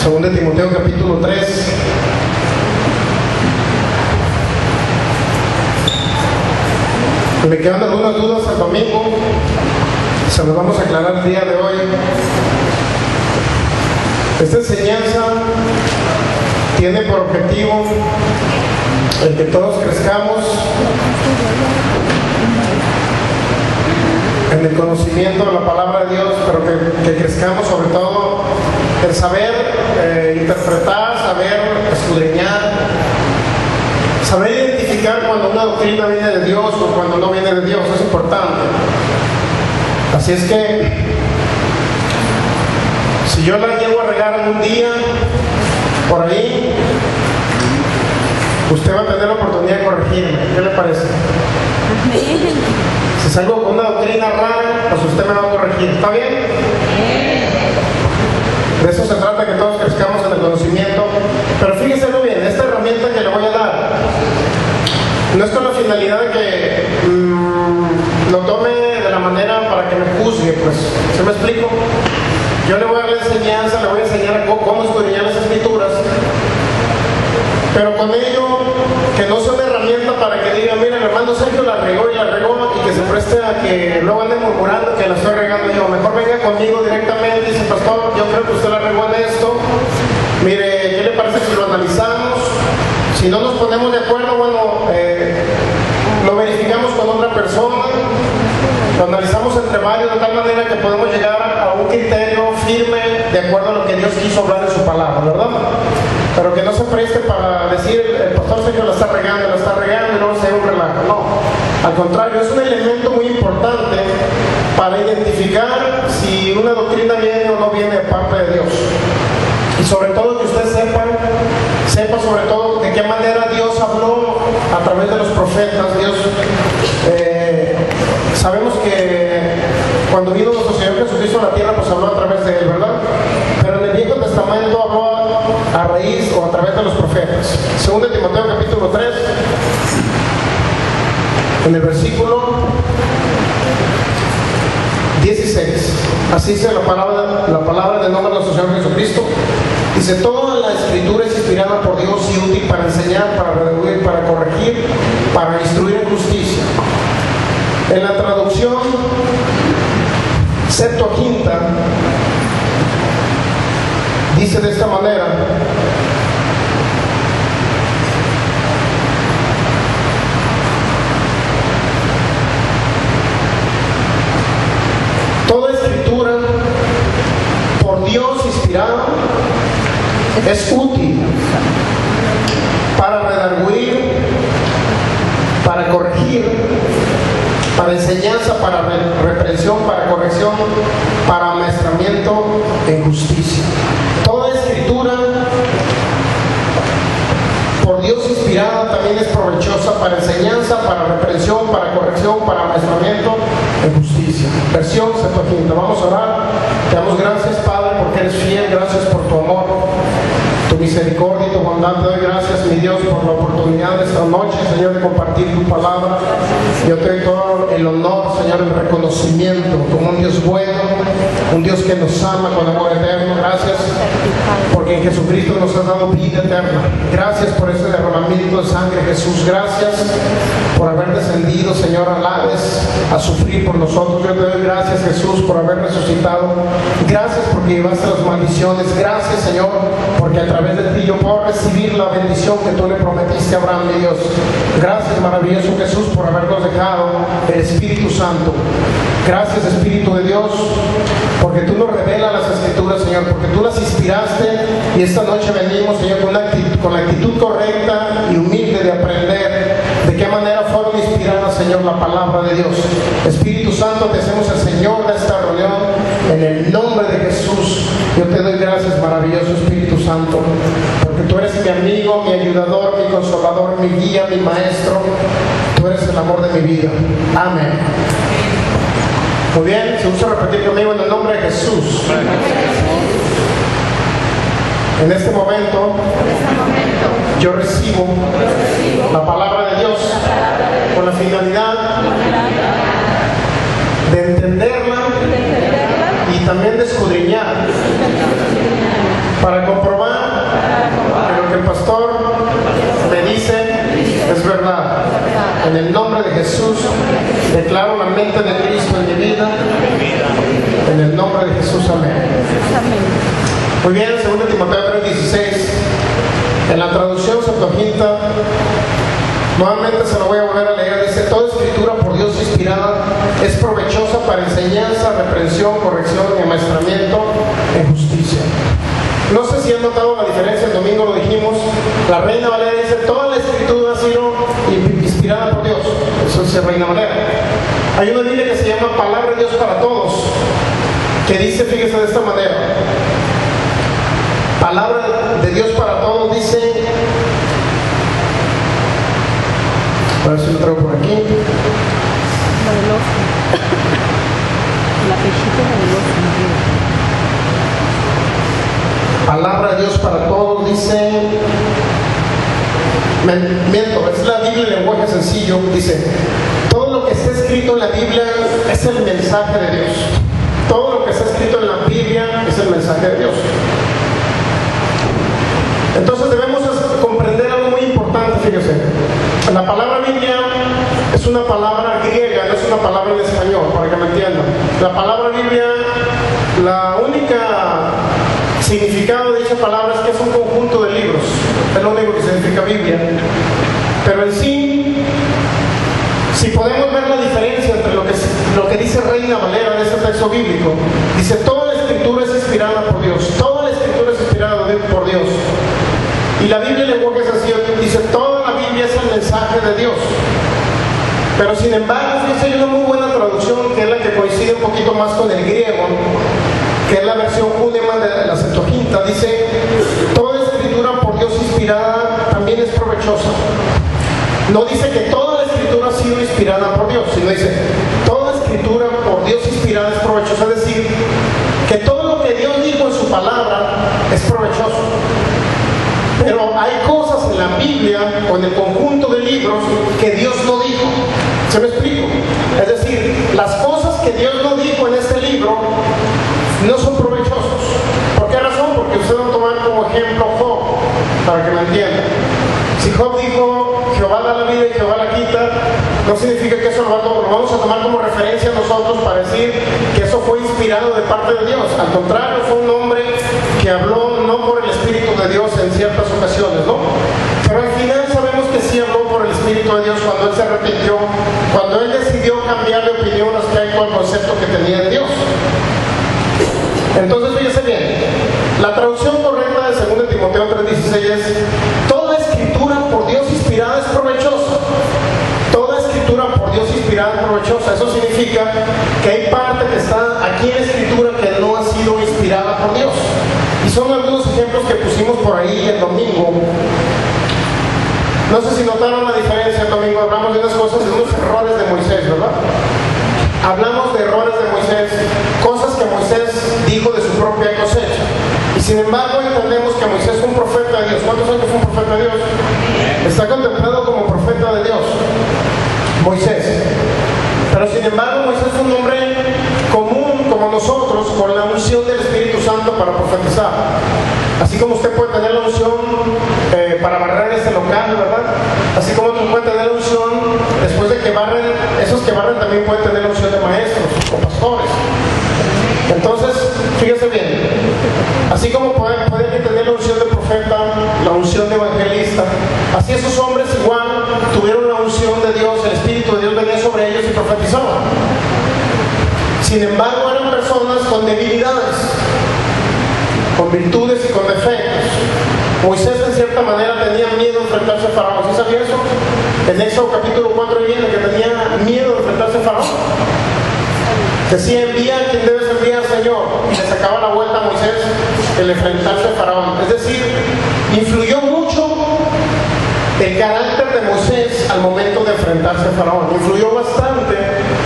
Según de Timoteo capítulo 3. Me quedan algunas dudas el domingo, se las vamos a aclarar el día de hoy. Esta enseñanza tiene por objetivo el que todos crezcamos en el conocimiento de la palabra de Dios, pero que crezcamos sobre todo en saber interpretar, saber escudriñar, saber identificar cuando una doctrina viene de Dios o cuando no viene de Dios. Es importante. Así es que si yo la llevo a regar en un día por ahí, usted va a tener la oportunidad de corregirme. ¿Qué le parece? Si salgo con una doctrina rara, pues usted me va a corregir. ¿Está bien? De eso se trata, que todos crezcamos en el conocimiento. Pero fíjese muy bien, esta herramienta que le voy a dar no es con la finalidad de que lo tome de la manera para que me juzgue, pues. ¿Se me explico? Yo le voy a dar la enseñanza, le voy a enseñar cómo escudriñar las escrituras, pero con ello que no sea una herramienta para que diga, mira, el hermano Sergio la regó y que se preste a que luego ande murmurando que la estoy regando yo. Mejor venga conmigo directamente y dice, pastor, yo creo que usted la regó en esto. Mire, ¿qué le parece si lo analizamos? Si no nos ponemos de acuerdo, bueno, lo verificamos con otra persona, lo analizamos entre varios de tal manera que podemos llegar a un criterio firme de acuerdo a lo que Dios quiso hablar en su palabra, ¿verdad? Pero que no se preste para decir, el pastor Sergio la está regando y luego se ve un relajo. No, al contrario, es un elemento muy importante para identificar si una doctrina viene o no viene de parte de Dios. Y sobre todo que usted sepa sobre todo de qué manera Dios habló a través de los profetas. Dios, sabemos que cuando vino nuestro Señor Jesucristo a la tierra, pues habló a través de Él, ¿verdad? Pero en el Viejo Testamento habló a raíz o a través de los profetas. Según de Timoteo capítulo 3, en el versículo 16, así dice la palabra del nombre de nuestro Señor Jesucristo. Dice, toda la escritura es inspirada por Dios y útil para enseñar, para redarguir, para corregir, para instruir en justicia. En la traducción Septuaginta dice de esta manera: toda escritura por Dios inspirada es útil para redarguir, para corregir, para enseñanza, para reprensión, para corrección, para amaestramiento en justicia. Toda escritura por Dios inspirada también es provechosa para enseñanza, para reprensión, para corrección, para amaestramiento en justicia. Versión Septuaginta. Vamos a orar. Te damos gracias, Padre, porque eres fiel. Gracias por tu amor, tu misericordia y tu bondad. Te doy gracias, mi Dios, por la oportunidad de esta noche, Señor, de compartir tu palabra. Yo te doy todo el honor, Señor, el reconocimiento como un Dios bueno, un Dios que nos ama con amor eterno. Gracias porque en Jesucristo nos has dado vida eterna. Gracias por ese derramamiento de sangre, Jesús. Gracias por haber descendido, Señor, al Hades a sufrir por nosotros. Yo te doy gracias, Jesús, por haber resucitado. Gracias porque llevaste las maldiciones. Gracias, Señor, porque a través de ti yo puedo recibir la bendición que tú le prometiste a Abraham, mi Dios. Gracias, maravilloso Jesús, por habernos dejado el Espíritu Santo. Gracias, Espíritu de Dios, porque tú nos revelas las Escrituras, Señor, porque tú las inspiraste, y esta noche venimos, Señor, con la actitud correcta y humilde de aprender de qué manera fueron inspiradas, Señor, la palabra de Dios. Espíritu Santo, te hacemos el Señor de esta reunión en el nombre de Jesús. Yo te doy gracias, maravilloso Espíritu Santo, porque tú eres mi amigo, mi ayudador, mi consolador, mi guía, mi maestro. Tú eres el amor de mi vida. Amén. Muy bien, se usa repetir conmigo en el nombre de Jesús. En este momento yo recibo la palabra de Dios con la finalidad de entenderla y también de escudriñar para comprobar En el nombre de Jesús, declaro la mente de Cristo en mi vida. En el nombre de Jesús, amén. Muy bien, 2 Timoteo 3:16. En la traducción Septuaginta, nuevamente se lo voy a volver a leer. Dice: toda escritura por Dios inspirada es provechosa para enseñanza, reprensión, corrección y amaestramiento en justicia. No sé si han notado la diferencia, el domingo lo dijimos. La Reina Valera dice: toda la escritura ha sido inspirada por Dios. Eso es Reina Valera. Hay una Biblia que se llama Palabra de Dios para Todos, que dice, fíjese de esta manera: Palabra de Dios para Todos, dice, a ver si lo traigo por aquí. La pechita del oso. Palabra de Dios para Todos, dice, miento, es la Biblia en lenguaje sencillo. Dice: todo lo que está escrito en la Biblia es el mensaje de Dios. Todo lo que está escrito en la Biblia es el mensaje de Dios. Entonces debemos comprender algo muy importante, fíjense. La palabra Biblia es una palabra griega, no es una palabra en español, para que me entiendan. La palabra Biblia, la única significado de dicha palabra es que es un conjunto de libros. Es lo único que significa Biblia. Pero en sí, si podemos ver la diferencia entre lo que dice Reina Valera de este texto bíblico, dice: toda la escritura es inspirada por Dios. Toda la escritura es inspirada por Dios. Y la Biblia en lenguaje sencillo dice: toda la Biblia es el mensaje de Dios. Pero sin embargo, fíjense, hay una muy buena traducción que es la que coincide un poquito más con el griego, que es la versión Uneman de la Septuaginta. Dice: toda escritura por Dios inspirada también es provechosa. No dice que toda la escritura ha sido inspirada por Dios, sino dice: toda escritura por Dios inspirada es provechosa. Es decir, que todo lo que Dios dijo en su palabra es provechoso. Pero hay cosas en la Biblia o en el conjunto de libros que Dios no dijo. ¿Se me explico? Es decir, las cosas que Dios no dijo en este libro no son provechosos. ¿Por qué razón? Porque ustedes van a tomar como ejemplo Job, para que me entiendan. Si Job dijo: Jehová da la vida y Jehová la quita, no significa que eso lo vamos a tomar como referencia nosotros para decir que eso fue inspirado de parte de Dios. Al contrario, fue un hombre que habló no por el Espíritu de Dios en ciertas ocasiones, ¿no? Pero al final sabemos que sí habló por el Espíritu de Dios cuando él se arrepintió, cuando él decidió cambiar de opinión respecto al concepto que tenía de Dios. Entonces, fíjese bien, la traducción correcta de 2 Timoteo 3:16 es: toda escritura por Dios inspirada es provechosa. Toda escritura por Dios inspirada es provechosa. Eso significa que hay parte que está aquí en la escritura que no ha sido inspirada por Dios. Y son algunos ejemplos que pusimos por ahí el domingo. No sé si notaron la diferencia el domingo. Hablamos de unas cosas, de unos errores de Moisés, ¿verdad? Hablamos de errores de Moisés, cosas que Moisés dijo de su propia cosecha. Y sin embargo entendemos que Moisés fue un profeta de Dios. ¿Cuántos años fue un profeta de Dios? Está contemplado como profeta de Dios, Moisés. Pero sin embargo Moisés fue un hombre común como nosotros, con la unción del Espíritu Santo para profetizar. Así como usted puede tener la unción para barrer este local, ¿verdad? Así como tú puedes tener la unción después de que barren, esos que barren también pueden tener la unción de maestros o pastores. Entonces, fíjese bien, así como pueden tener la unción de profeta, la unción de evangelista, así esos hombres igual tuvieron la unción de Dios, el Espíritu de Dios venía sobre ellos y profetizaban. Sin embargo, eran personas con debilidades, con virtudes y con defectos. Moisés en cierta manera tenía miedo de enfrentarse a Faraón. ¿Sí sabía eso? En Éxodo capítulo 4 viene que tenía miedo de enfrentarse a Faraón. Decía: envía a quien debes enviar, Señor. Y le sacaba la vuelta a Moisés el enfrentarse a Faraón. Es decir, influyó mucho el carácter de Moisés al momento de enfrentarse a Faraón. Influyó bastante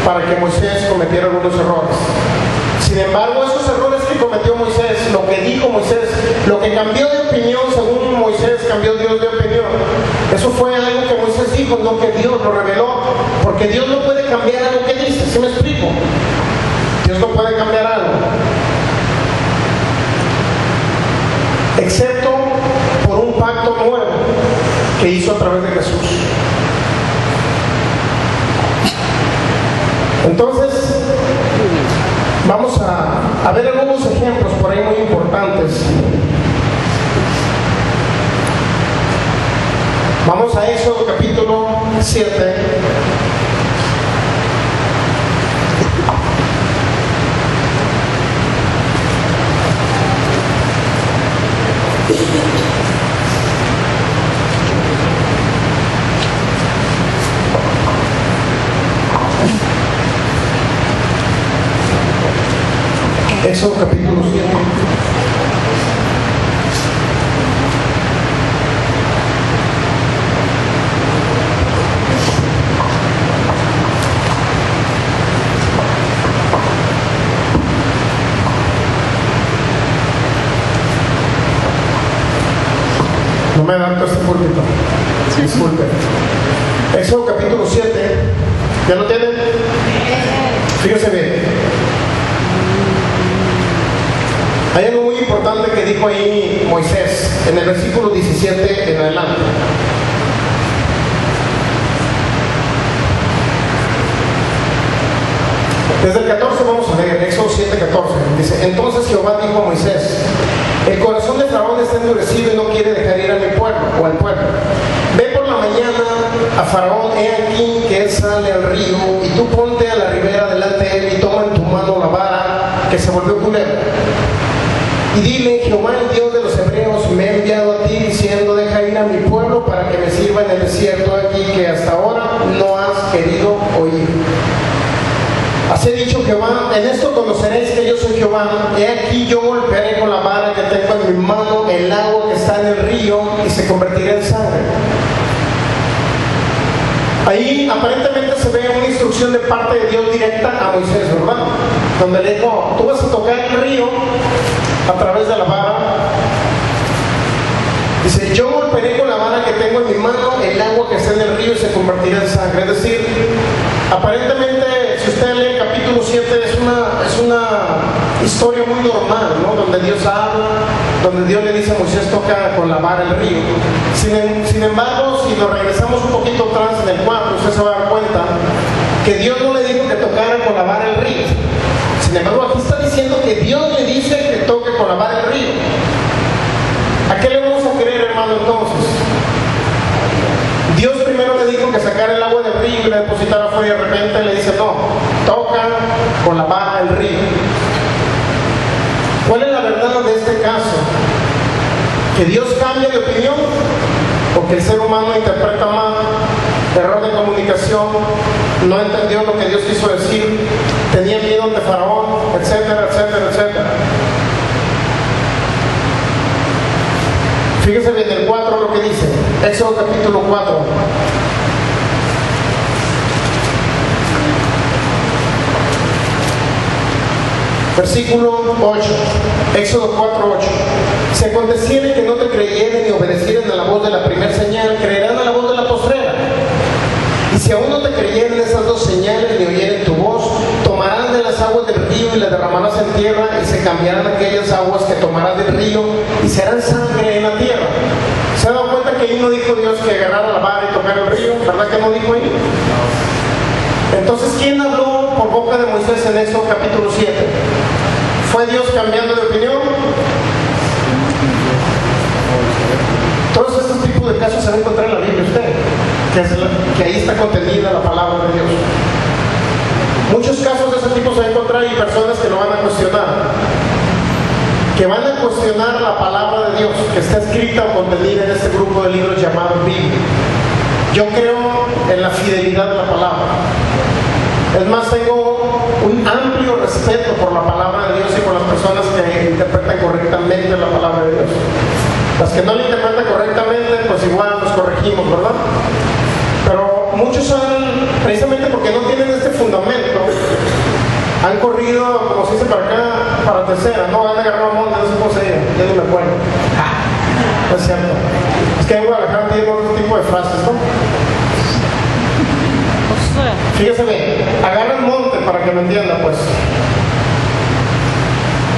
para que Moisés cometiera algunos errores. Sin embargo, esos errores que cometió Moisés, lo que dijo Moisés, lo que cambió de opinión según Moisés, cambió Dios de opinión. Eso fue algo que Moisés dijo, no que Dios lo reveló, porque Dios no puede cambiar algo que dice. ¿Sí me explico? Dios no puede cambiar algo, excepto por un pacto nuevo que hizo a través de Jesús. Entonces, vamos a ver algunos ejemplos por ahí muy importantes. Vamos a Éxodo capítulo 7. Éxodo capítulo 7. No me adapto a este púlpito. Disculpe. Éxodo capítulo 7. ¿Ya lo tienen? Fíjense bien. Hay algo muy importante que dijo ahí Moisés en el versículo 17 en adelante. Desde el 14 vamos a leer, Éxodo 7:14. Dice: entonces Jehová dijo a Moisés: el corazón de Faraón está endurecido y no quiere dejar ir a mi pueblo o al pueblo. Ve por la mañana a Faraón, he aquí que él sale al río, y tú ponte a la ribera delante de él y toma en tu mano la vara que se volvió culebra. Y dile: Jehová, el Dios de los hebreos, me ha enviado a ti diciendo: deja ir a mi pueblo para que me sirva en el desierto aquí que hasta ahora no has querido oír. Así ha dicho Jehová: en esto conoceréis que yo soy Jehová. He aquí yo golpearé con la vara que tengo en mi mano el agua que está en el río y se convertirá en sangre. Ahí aparentemente se ve una instrucción de parte de Dios directa a Moisés, ¿verdad? Donde le dijo: tú vas a tocar el río a través de la vara. Dice: yo golpearé con la vara que tengo en mi mano el agua que está en el río y se convertirá en sangre. Es decir, aparentemente, si usted lee el capítulo 7, es una historia muy normal, ¿no? Donde Dios habla, donde Dios le dice a Moisés: toca con la vara el río. Sin embargo, si nos regresamos un poquito atrás en el 4, usted se va a dar cuenta que Dios no le dijo que tocara con la vara el río. Sin embargo, aquí está diciendo que Dios le dice que toque con la vara el río. ¿A qué le vamos a creer, hermano, entonces? Dios primero le dijo que sacara el agua del río y la depositara afuera, y de repente le dice: no, toca con la vara el río. ¿Cuál es la verdad de este caso? ¿Que Dios cambia de opinión? ¿O que el ser humano interpreta mal? Error de comunicación, no entendió lo que Dios quiso decir, tenía miedo ante Faraón, etcétera, etcétera, etcétera. Fíjese bien el 4 lo que dice, Éxodo capítulo 4. Versículo 8, Éxodo 4:8. Si aconteciere que no te creyeren ni obedecieren a la voz de la primera señal, creerán a la voz de la postrera. Y si aún no te creyeren esas dos señales ni oyeren tu voz, tomarán de las aguas del río y las derramarás en tierra, y se cambiarán aquellas aguas que tomarás del río y serán sangre en la tierra. ¿Se ha dado cuenta que ahí no dijo Dios que agarrara la vara y tocara el río? ¿Verdad que no dijo ahí? Entonces, ¿quién habló por boca de Moisés en Éxodo capítulo 7? ¿Fue Dios cambiando de opinión? Todos estos tipos de casos se van a encontrar en la Biblia usted, que ahí está contenida la palabra de Dios. Muchos casos de ese tipo se van a encontrar y personas que lo van a cuestionar, que van a cuestionar la palabra de Dios que está escrita o contenida en este grupo de libros llamado Biblia. Yo creo en la fidelidad de la palabra. Es más, tengo un amplio respeto por la palabra de Dios y por las personas que interpretan correctamente la palabra de Dios. Las que no la interpretan correctamente, pues igual nos corregimos, ¿verdad? Pero muchos han, precisamente porque no tienen este fundamento, han corrido, como se dice para acá, para tercera, no han agarrado monte, no sé cómo se diga, ya no me acuerdo. No es cierto. Es que en Guadalajara tienen otro tipo de frases, ¿no? Fíjese bien, agarra el monte para que me entienda, pues.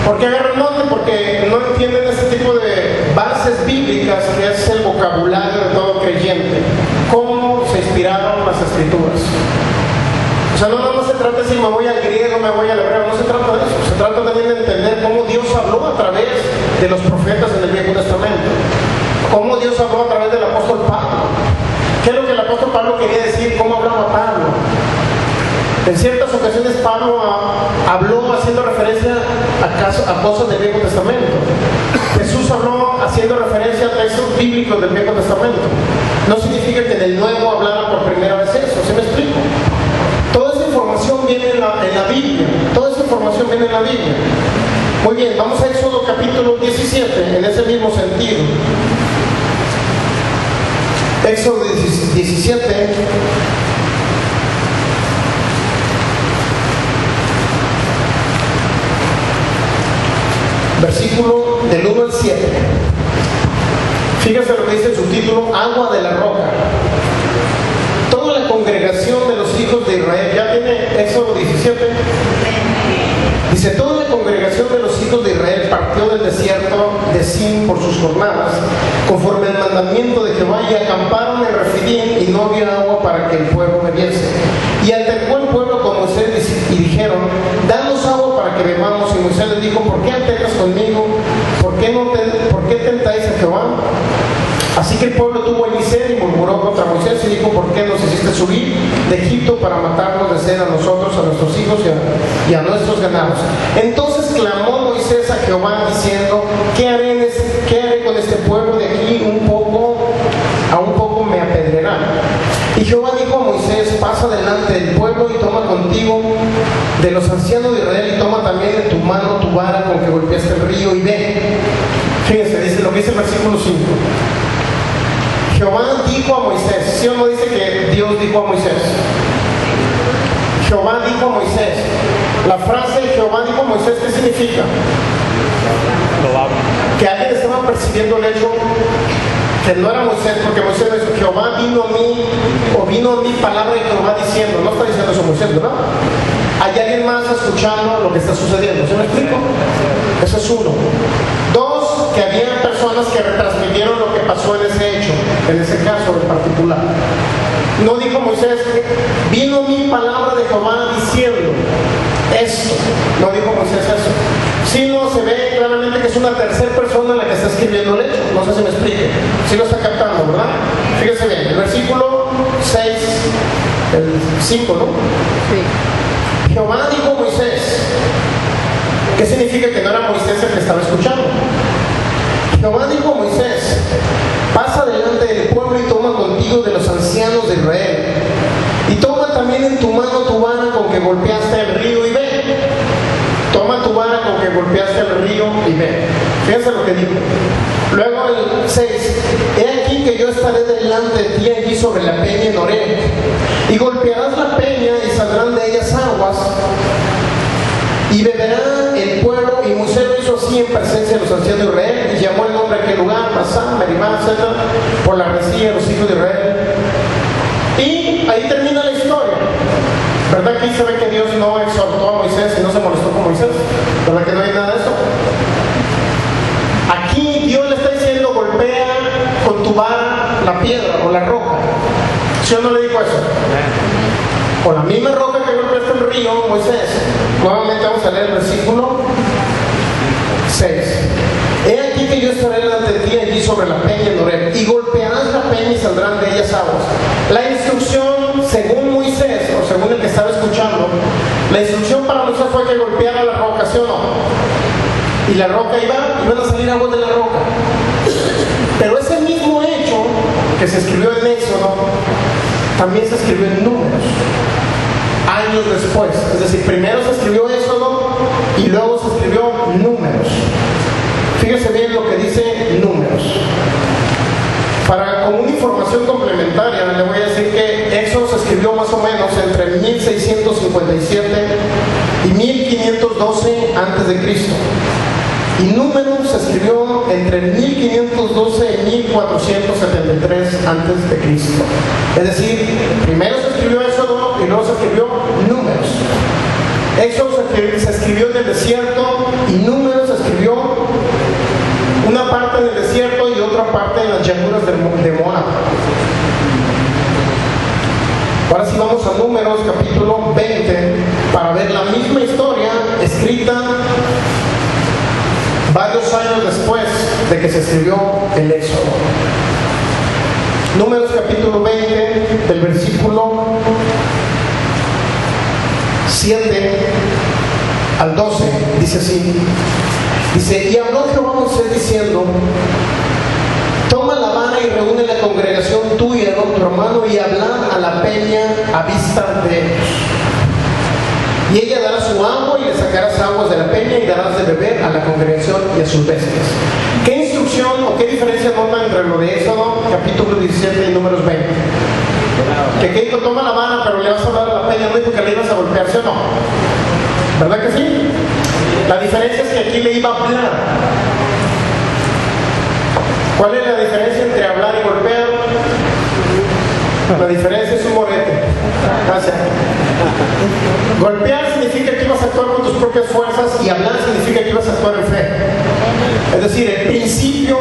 ¿Por qué agarra el monte? Porque no entienden ese tipo de bases bíblicas que es el vocabulario de todo creyente. ¿Cómo se inspiraron las escrituras? O sea, no nada más se trata de decir me voy al griego, me voy al hebreo, no se trata de eso. Se trata también de entender cómo Dios habló a través de los profetas en el Viejo Testamento. Cómo Dios habló a través del apóstol Pablo. ¿Qué es lo que el apóstol Pablo quería decir? ¿Cómo hablaba Pablo? En ciertas ocasiones Pablo habló haciendo referencia a cosas del Viejo Testamento. Jesús habló haciendo referencia a textos bíblicos del Viejo Testamento. No significa que en el Nuevo hablara por primera vez eso, ¿sí me explico? Toda esa información viene en la Biblia. Toda esa información viene en la Biblia. Muy bien, vamos a Éxodo capítulo 17, en ese mismo sentido. Éxodo 17. Versículo del 1 al 7. Fíjense lo que dice el subtítulo, agua de la roca. Toda la congregación de los hijos de Israel, ¿ya tiene Éxodo 17? Dice, toda la congregación de los hijos de Israel partió del desierto de Sin por sus jornadas, conforme al mandamiento de Jehová, y acamparon en Refidim, y no había agua para que el pueblo bebiese. Y altercó el pueblo con Moisés y dijeron, danos agua para que bebamos. Y Moisés les dijo, ¿por qué altercas conmigo? ¿Por qué tentáis a Jehová? Así que el pueblo tuvo el sed y murmuró contra Moisés y dijo, ¿por qué nos hiciste subir de Egipto para matarnos de sed a nosotros, a nuestros hijos y a nuestros ganados? Entonces clamó Moisés a Jehová diciendo, ¿qué haré con este pueblo de aquí? A un poco me apedrearán. Y Jehová dijo a Moisés, pasa delante del pueblo y toma contigo de los ancianos de Israel y toma también en tu mano tu vara con que golpeaste el río y ve. Fíjense, dice lo que dice el versículo 5. Jehová dijo a Moisés, ¿sí o no dice que Dios dijo a Moisés? Jehová dijo a Moisés. La frase Jehová dijo a Moisés, ¿qué significa? Que alguien estaba percibiendo el hecho que no era Moisés, porque Moisés no dijo, Jehová vino a mí, o vino a mí palabra de Jehová diciendo, no está diciendo eso Moisés, ¿verdad? Hay alguien más escuchando lo que está sucediendo, ¿se me explico? Eso es uno. Dos, que había personas que retransmitieron lo que pasó en ese hecho, en ese caso en particular. No dijo Moisés, vino mi palabra de Jehová diciendo esto. No dijo Moisés eso. Sino se ve claramente que es una tercera persona la que está escribiendo el hecho. No sé si me explique. Sí lo está captando, ¿verdad? Fíjese bien, el versículo 6, el 5, ¿no? Sí. Jehová dijo a Moisés. ¿Qué significa que no era Moisés el que estaba escuchando? Jehová dijo a Moisés, pasa delante del pueblo y toma contigo de los ancianos de Israel. Y toma también en tu mano tu vara con que golpeaste el río y ve. Toma tu vara con que golpeaste el río y ve. Fíjense lo que dijo. Luego el 6. He aquí que yo estaré delante de ti allí sobre la peña en Horeb. Y golpearás la peña y saldrán de ellas aguas. Y beberá el pueblo, y Moisés lo hizo así en presencia de los ancianos de Israel, y llamó el nombre a aquel lugar, Masá, Meribá, etc., por la rencilla de los hijos de Israel. Y ahí termina la historia. ¿Verdad que ahí se ve que Dios no exhortó a Moisés y no se molestó con Moisés? ¿Verdad que no hay nada de eso? Aquí Dios le está diciendo, golpea con tu vara la piedra o la roca. ¿Sí o no le dijo eso? Con la misma roca que golpeaste el río, Moisés. Nuevamente vamos a leer el versículo 6. He aquí que yo estaré delante de ti allí sobre la peña en Horeb, y golpearás la peña y saldrán de ellas aguas. La instrucción, según Moisés, o según el que estaba escuchando, la instrucción para Moisés fue que golpeara la roca, ¿sí o no? Y la roca iban a salir aguas de la roca. Pero ese mismo hecho que se escribió en Éxodo, también se escribió en Números, años después. Es decir, primero se escribió Éxodo y luego se escribió Números. Fíjese bien lo que dice Números. Como una información complementaria, le voy a decir que Éxodo se escribió más o menos entre 1657 y 1512 a.C. Y Números se escribió entre 1512 y 1473 a.C. Es decir, primero se escribió Éxodo y luego se escribió Números. Éxodo se escribió en el desierto y Números se escribió una parte en el desierto y otra parte en las llanuras de Moab. Ahora sí vamos a Números capítulo 20 para ver la misma historia escrita varios años después de que se escribió el Éxodo. Números capítulo 20 del versículo 7 al 12 dice así. Dice: y habló Jehová a Moisés diciendo: toma la vara y reúne la congregación tú y Aarón tu hermano y hablad a la peña a vista de ellos. Y ella dará su agua y le sacarás aguas de la peña y darás de beber a la congregación y a sus bestias. ¿Qué instrucción o qué diferencia nota entre lo de Éxodo capítulo 17 y Números 20? Que dijo: toma la vara pero le vas a dar a la peña, no dijo que le ibas a golpear, ¿sí o no? ¿Verdad que sí? La diferencia es que aquí le iba a hablar. ¿Cuál es la diferencia entre hablar y golpear? La diferencia es un morete. Gracias. Golpear significa que ibas a actuar con tus propias fuerzas y hablar significa que ibas a actuar en fe. Es decir, el principio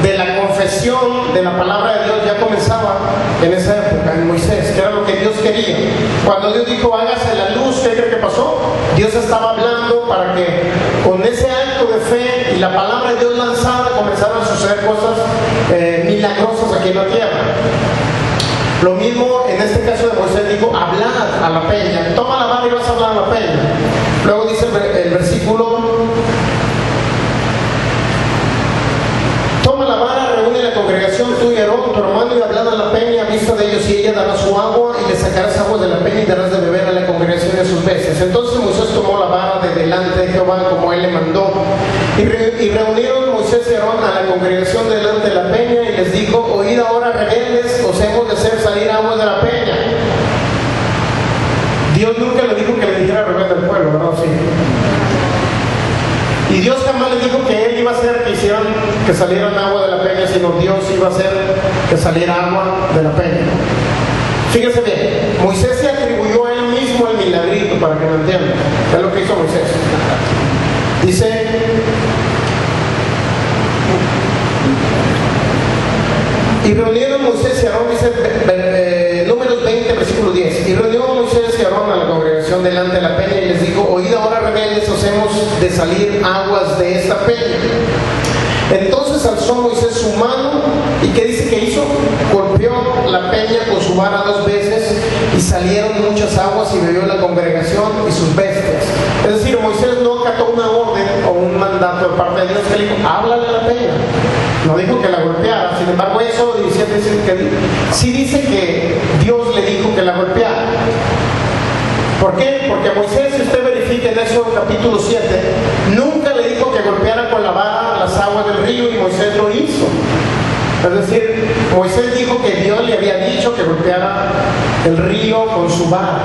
de la confesión de la palabra de Dios ya comenzaba en esa época, en Moisés, que era lo que Dios quería. Cuando Dios dijo: hágase la luz, ¿qué cree que pasó? Dios estaba hablando para que con ese acto de fe y la palabra de Dios lanzada comenzaran a suceder cosas milagrosas aquí en la tierra. Lo mismo en este caso de Moisés, dijo: hablad a la peña, toma la vara y vas a hablar a la peña. Luego dice el versículo: toma la vara, reúne la congregación tú y Aarón tu hermano y hablad a la peña a vista de ellos, y ella dará su agua y le sacarás aguas de la peña y darás de beber a la congregación y a sus bestias. Entonces Moisés tomó la vara de delante de Jehová como él le mandó, y reunieron Moisés y Aarón a la congregación delante de la peña y les dijo: oíd ahora, rebeldes, os hemos de hacer salir aguas de la peña. Dios nunca le dijo que le dijera rebelde al pueblo, ¿verdad? Sí. Y Dios jamás les dijo que Él iba a hacer que hicieran que salieran agua de la peña, sino Dios iba a hacer que saliera agua de la peña. Fíjense bien, Moisés se atribuyó a él mismo el milagrito, para que lo entiendan. Es lo que hizo Moisés. Dice: y reunieron Moisés y Aarón, dice Números 20, versículo 10. Y reunió Moisés y Aarón a la congregación delante de la peña y les dijo: oíd ahora, rebeldes, os hemos de salir aguas de esta peña. Entonces alzó Moisés su mano, ¿y qué dice que hizo? Golpeó la peña con su vara 2 veces y salieron muchas aguas y bebió la congregación y sus bestias. Es decir, Moisés no acató una orden o un mandato de parte de Dios que le dijo: háblale a la peña. No dijo que la golpeara. Sin embargo, eso 17 dice que sí dice que Dios le dijo que la golpeara. ¿Por qué? Porque Moisés, si usted verifica en eso capítulo 7, nunca le dijo que golpeara con la vara las aguas del río, y Moisés lo hizo. Es decir, Moisés dijo que Dios le había dicho que golpeara el río con su vara.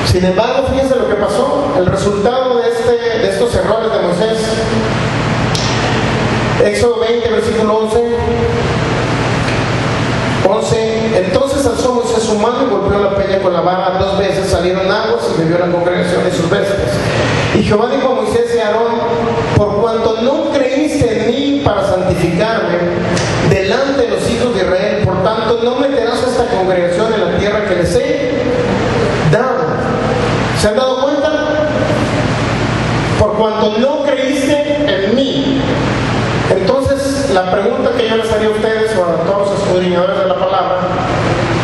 Sin embargo, fíjense lo que pasó. El resultado de estos errores de Moisés. Éxodo 20, versículo 11. Entonces alzó Moisés su mano y golpeó la peña con la vara 2 veces, salieron aguas y bebió la congregación y sus bestias. Y Jehová dijo a Moisés y a Aarón: por cuanto no creíste en mí para santificarme delante de los hijos de Israel, por tanto no meterás a esta congregación en la tierra que les he dado. ¿Se han dado cuenta? Por cuanto no creíste en mí. Entonces, la pregunta que yo les haría a ustedes o a todos los escudriñadores de la palabra: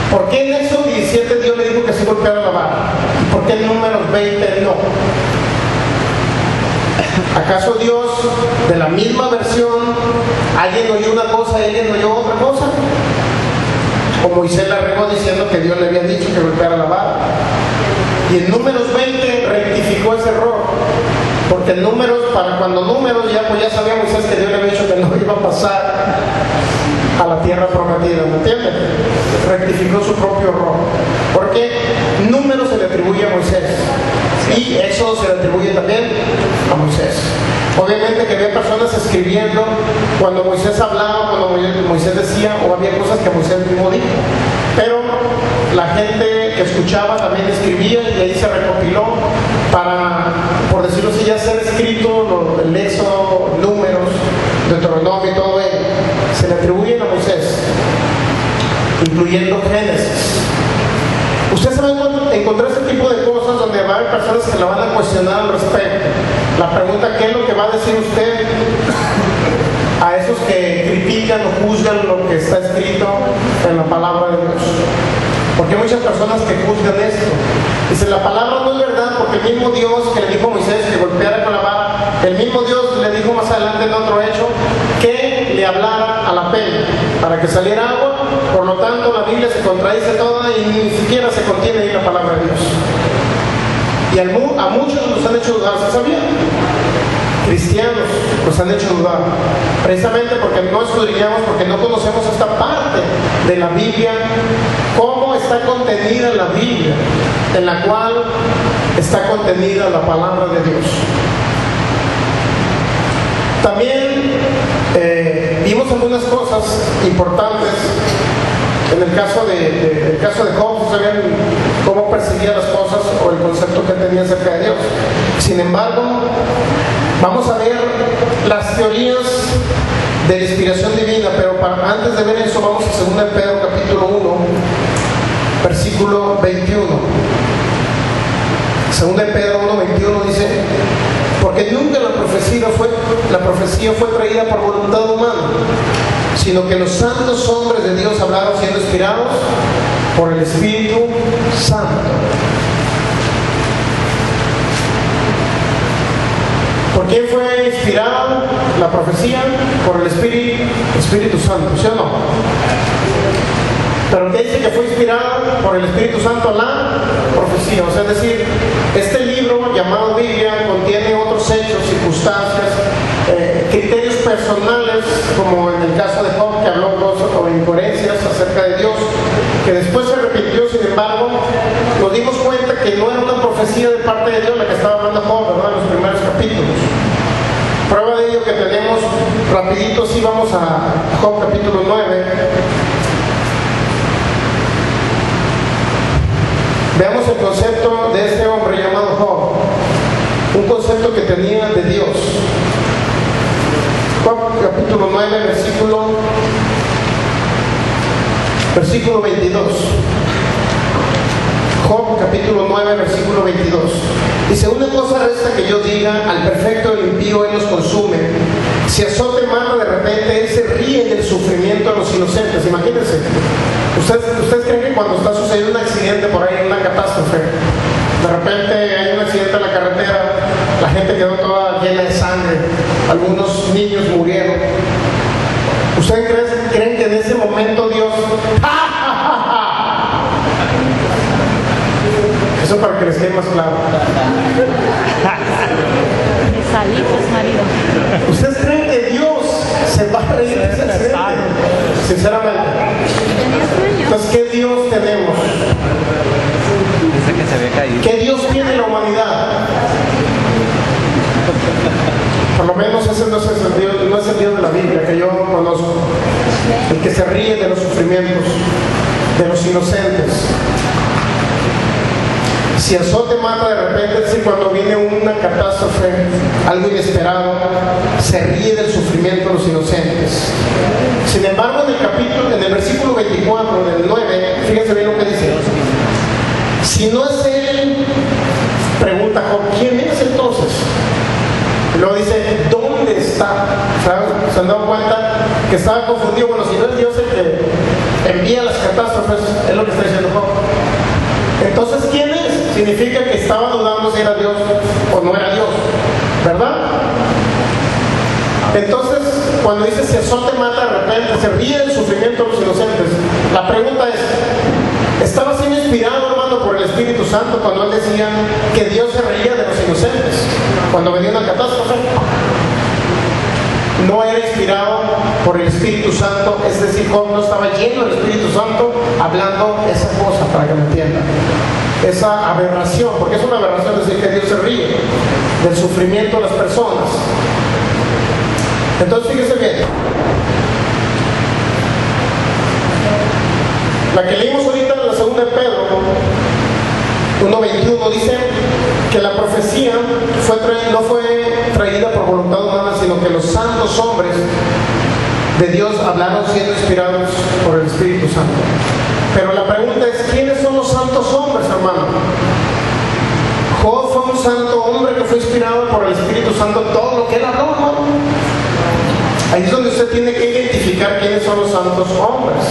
¿por qué en Éxodo 17 Dios le dijo que se golpeara la vara? ¿Y por qué en Números 20 no? ¿Acaso Dios, de la misma versión, alguien oyó una cosa y alguien oyó otra cosa? O Moisés la regó diciendo que Dios le había dicho que golpeara la vara. Y en Números 20 rectificó ese error. Porque en Números, para cuando Números ya, pues ya sabía Moisés que Dios le había dicho que no iba a pasar a la tierra prometida, ¿me entienden? Rectificó su propio error. Porque Números se le atribuye a Moisés y eso se le atribuye también a Moisés. Obviamente que había personas escribiendo cuando Moisés hablaba, cuando Moisés decía, o había cosas que Moisés mismo dijo, pero la gente que escuchaba también escribía y ahí se recopiló para, por decirlo así, ya ser escrito el Éxodo, Números, Deuteronomio y todo ello. Se le atribuyen a Moisés. incluyendo Génesis. Usted se va a encontrar ese tipo de cosas donde va a haber personas que la van a cuestionar al respecto. La pregunta, ¿qué es lo que va a decir usted a esos que critican o juzgan lo que está escrito en la palabra de Dios? Porque hay muchas personas que juzgan esto. Dicen, la palabra no es verdad, porque el mismo Dios que le dijo a Moisés que golpeara con la vara, el mismo Dios le dijo más adelante en otro hecho que le hablara a la peña para que saliera agua. Por lo tanto, la Biblia se contradice toda y ni siquiera se contiene ahí la palabra de Dios. Y a muchos nos han hecho dudar, ¿se sabía? Cristianos nos han hecho dudar, precisamente porque no estudiamos, porque no conocemos esta parte de la Biblia, cómo está contenida la Biblia, en la cual está contenida la palabra de Dios. También vimos algunas cosas importantes en el caso de Job. ¿Sabían cómo percibía las cosas o el concepto que tenía acerca de Dios? Sin embargo, vamos a ver las teorías de la inspiración divina, pero antes de ver eso vamos a 2 Pedro capítulo 1, versículo 21. 2 Pedro 1, 21 dice: porque nunca la profecía fue traída por voluntad humana, sino que los santos hombres de Dios hablaron siendo inspirados por el Espíritu Santo. ¿Por quién fue inspirada la profecía? Por el Espíritu Santo, ¿sí o no? Pero ¿qué dice que fue inspirada por el Espíritu Santo la profecía? O sea, es decir, este libro llamado Biblia contiene otros hechos, circunstancias, criterios personales, como en el caso de Job, que habló o incoherencias acerca de Dios, que después se arrepintió. Sin embargo, nos dimos cuenta que no era una profecía de parte de Dios la que estaba hablando Job, ¿verdad? En los primeros capítulos. Prueba de ello que tenemos, rapidito, sí, vamos a Job capítulo 9. Veamos el concepto de este hombre llamado Job, un concepto que tenía de Dios. Job capítulo 9, versículo 22. Job capítulo 9, versículo 22. Dice: una cosa resta que yo diga, al perfecto del impío él los consume. Si azote mata de repente, él se ríe del sufrimiento de los inocentes. Imagínense, ¿ustedes creen que cuando está sucediendo un accidente por ahí, una catástrofe, de repente hay un accidente en la carretera, la gente quedó toda llena de sangre, algunos niños murieron? ¿Ustedes creen que en ese momento Dios... Eso para que les quede más claro. Salitos, marido. ¿Ustedes creen que Dios se va a reír de ese accidente? Sinceramente. Entonces, ¿qué Dios tenemos? Dice que se había caído. ¿Qué Dios tiene en la humanidad? Por lo menos ese no es el Dios de la Biblia que yo conozco. El que se ríe de los sufrimientos de los inocentes. Si azote mata de repente, es decir, cuando viene una catástrofe, algo inesperado, se ríe del sufrimiento de los inocentes. Sin embargo, en el versículo 24 del 9, fíjense bien lo que dice: si no es él, pregunta Job, ¿quién es entonces? Y luego dice, ¿dónde está? ¿Se han dado cuenta que estaba confundido? Bueno, si no es Dios el que envía las catástrofes, es lo que está diciendo Job. Entonces, ¿quién es? Significa que estaba dudando si era Dios o no era Dios, ¿verdad? Entonces, cuando dice si azote mata de repente, se ríe del sufrimiento de los inocentes, la pregunta es, ¿estaba siendo inspirado, hermano, por el Espíritu Santo cuando él decía que Dios se reía de los inocentes cuando venía una catástrofe? No era inspirado por el Espíritu Santo, es decir, Job no estaba lleno del Espíritu Santo hablando esa cosa, para que me entiendan, esa aberración, porque es una aberración decir que Dios se ríe del sufrimiento de las personas. Entonces, fíjese bien, la que leímos ahorita en la 2 de Pedro 1:21 dice que la profecía no fue traída por voluntad humana, sino que los santos hombres de Dios hablaron siendo inspirados por el Espíritu Santo. Pero la pregunta es, ¿quiénes son los santos hombres, hermano? Job fue un santo hombre que fue inspirado por el Espíritu Santo en todo lo que él habló, hermano. Ahí es donde usted tiene que identificar quiénes son los santos hombres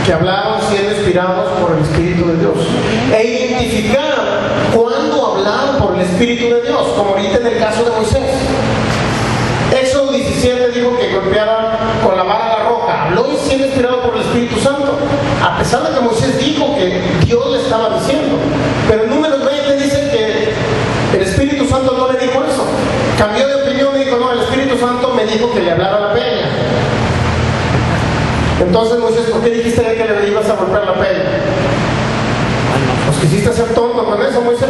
que hablaron siendo inspirados por el Espíritu de Dios. E identificar cuándo hablaron por el Espíritu de Dios, como ahorita en el caso de Moisés. Éxodo 17 dijo que golpeara con la vara la roca. Habló y siendo inspirado por el Espíritu Santo. A pesar de que Moisés dijo que Dios le estaba diciendo. Pero en Números 20 dice que el Espíritu Santo no le dijo eso. Cambió de opinión y dijo, no, el Espíritu Santo me dijo que le hablara la peña. Entonces Moisés, ¿por qué dijiste que le ibas a golpear la peña? Pues quisiste ser tonto con eso, Moisés.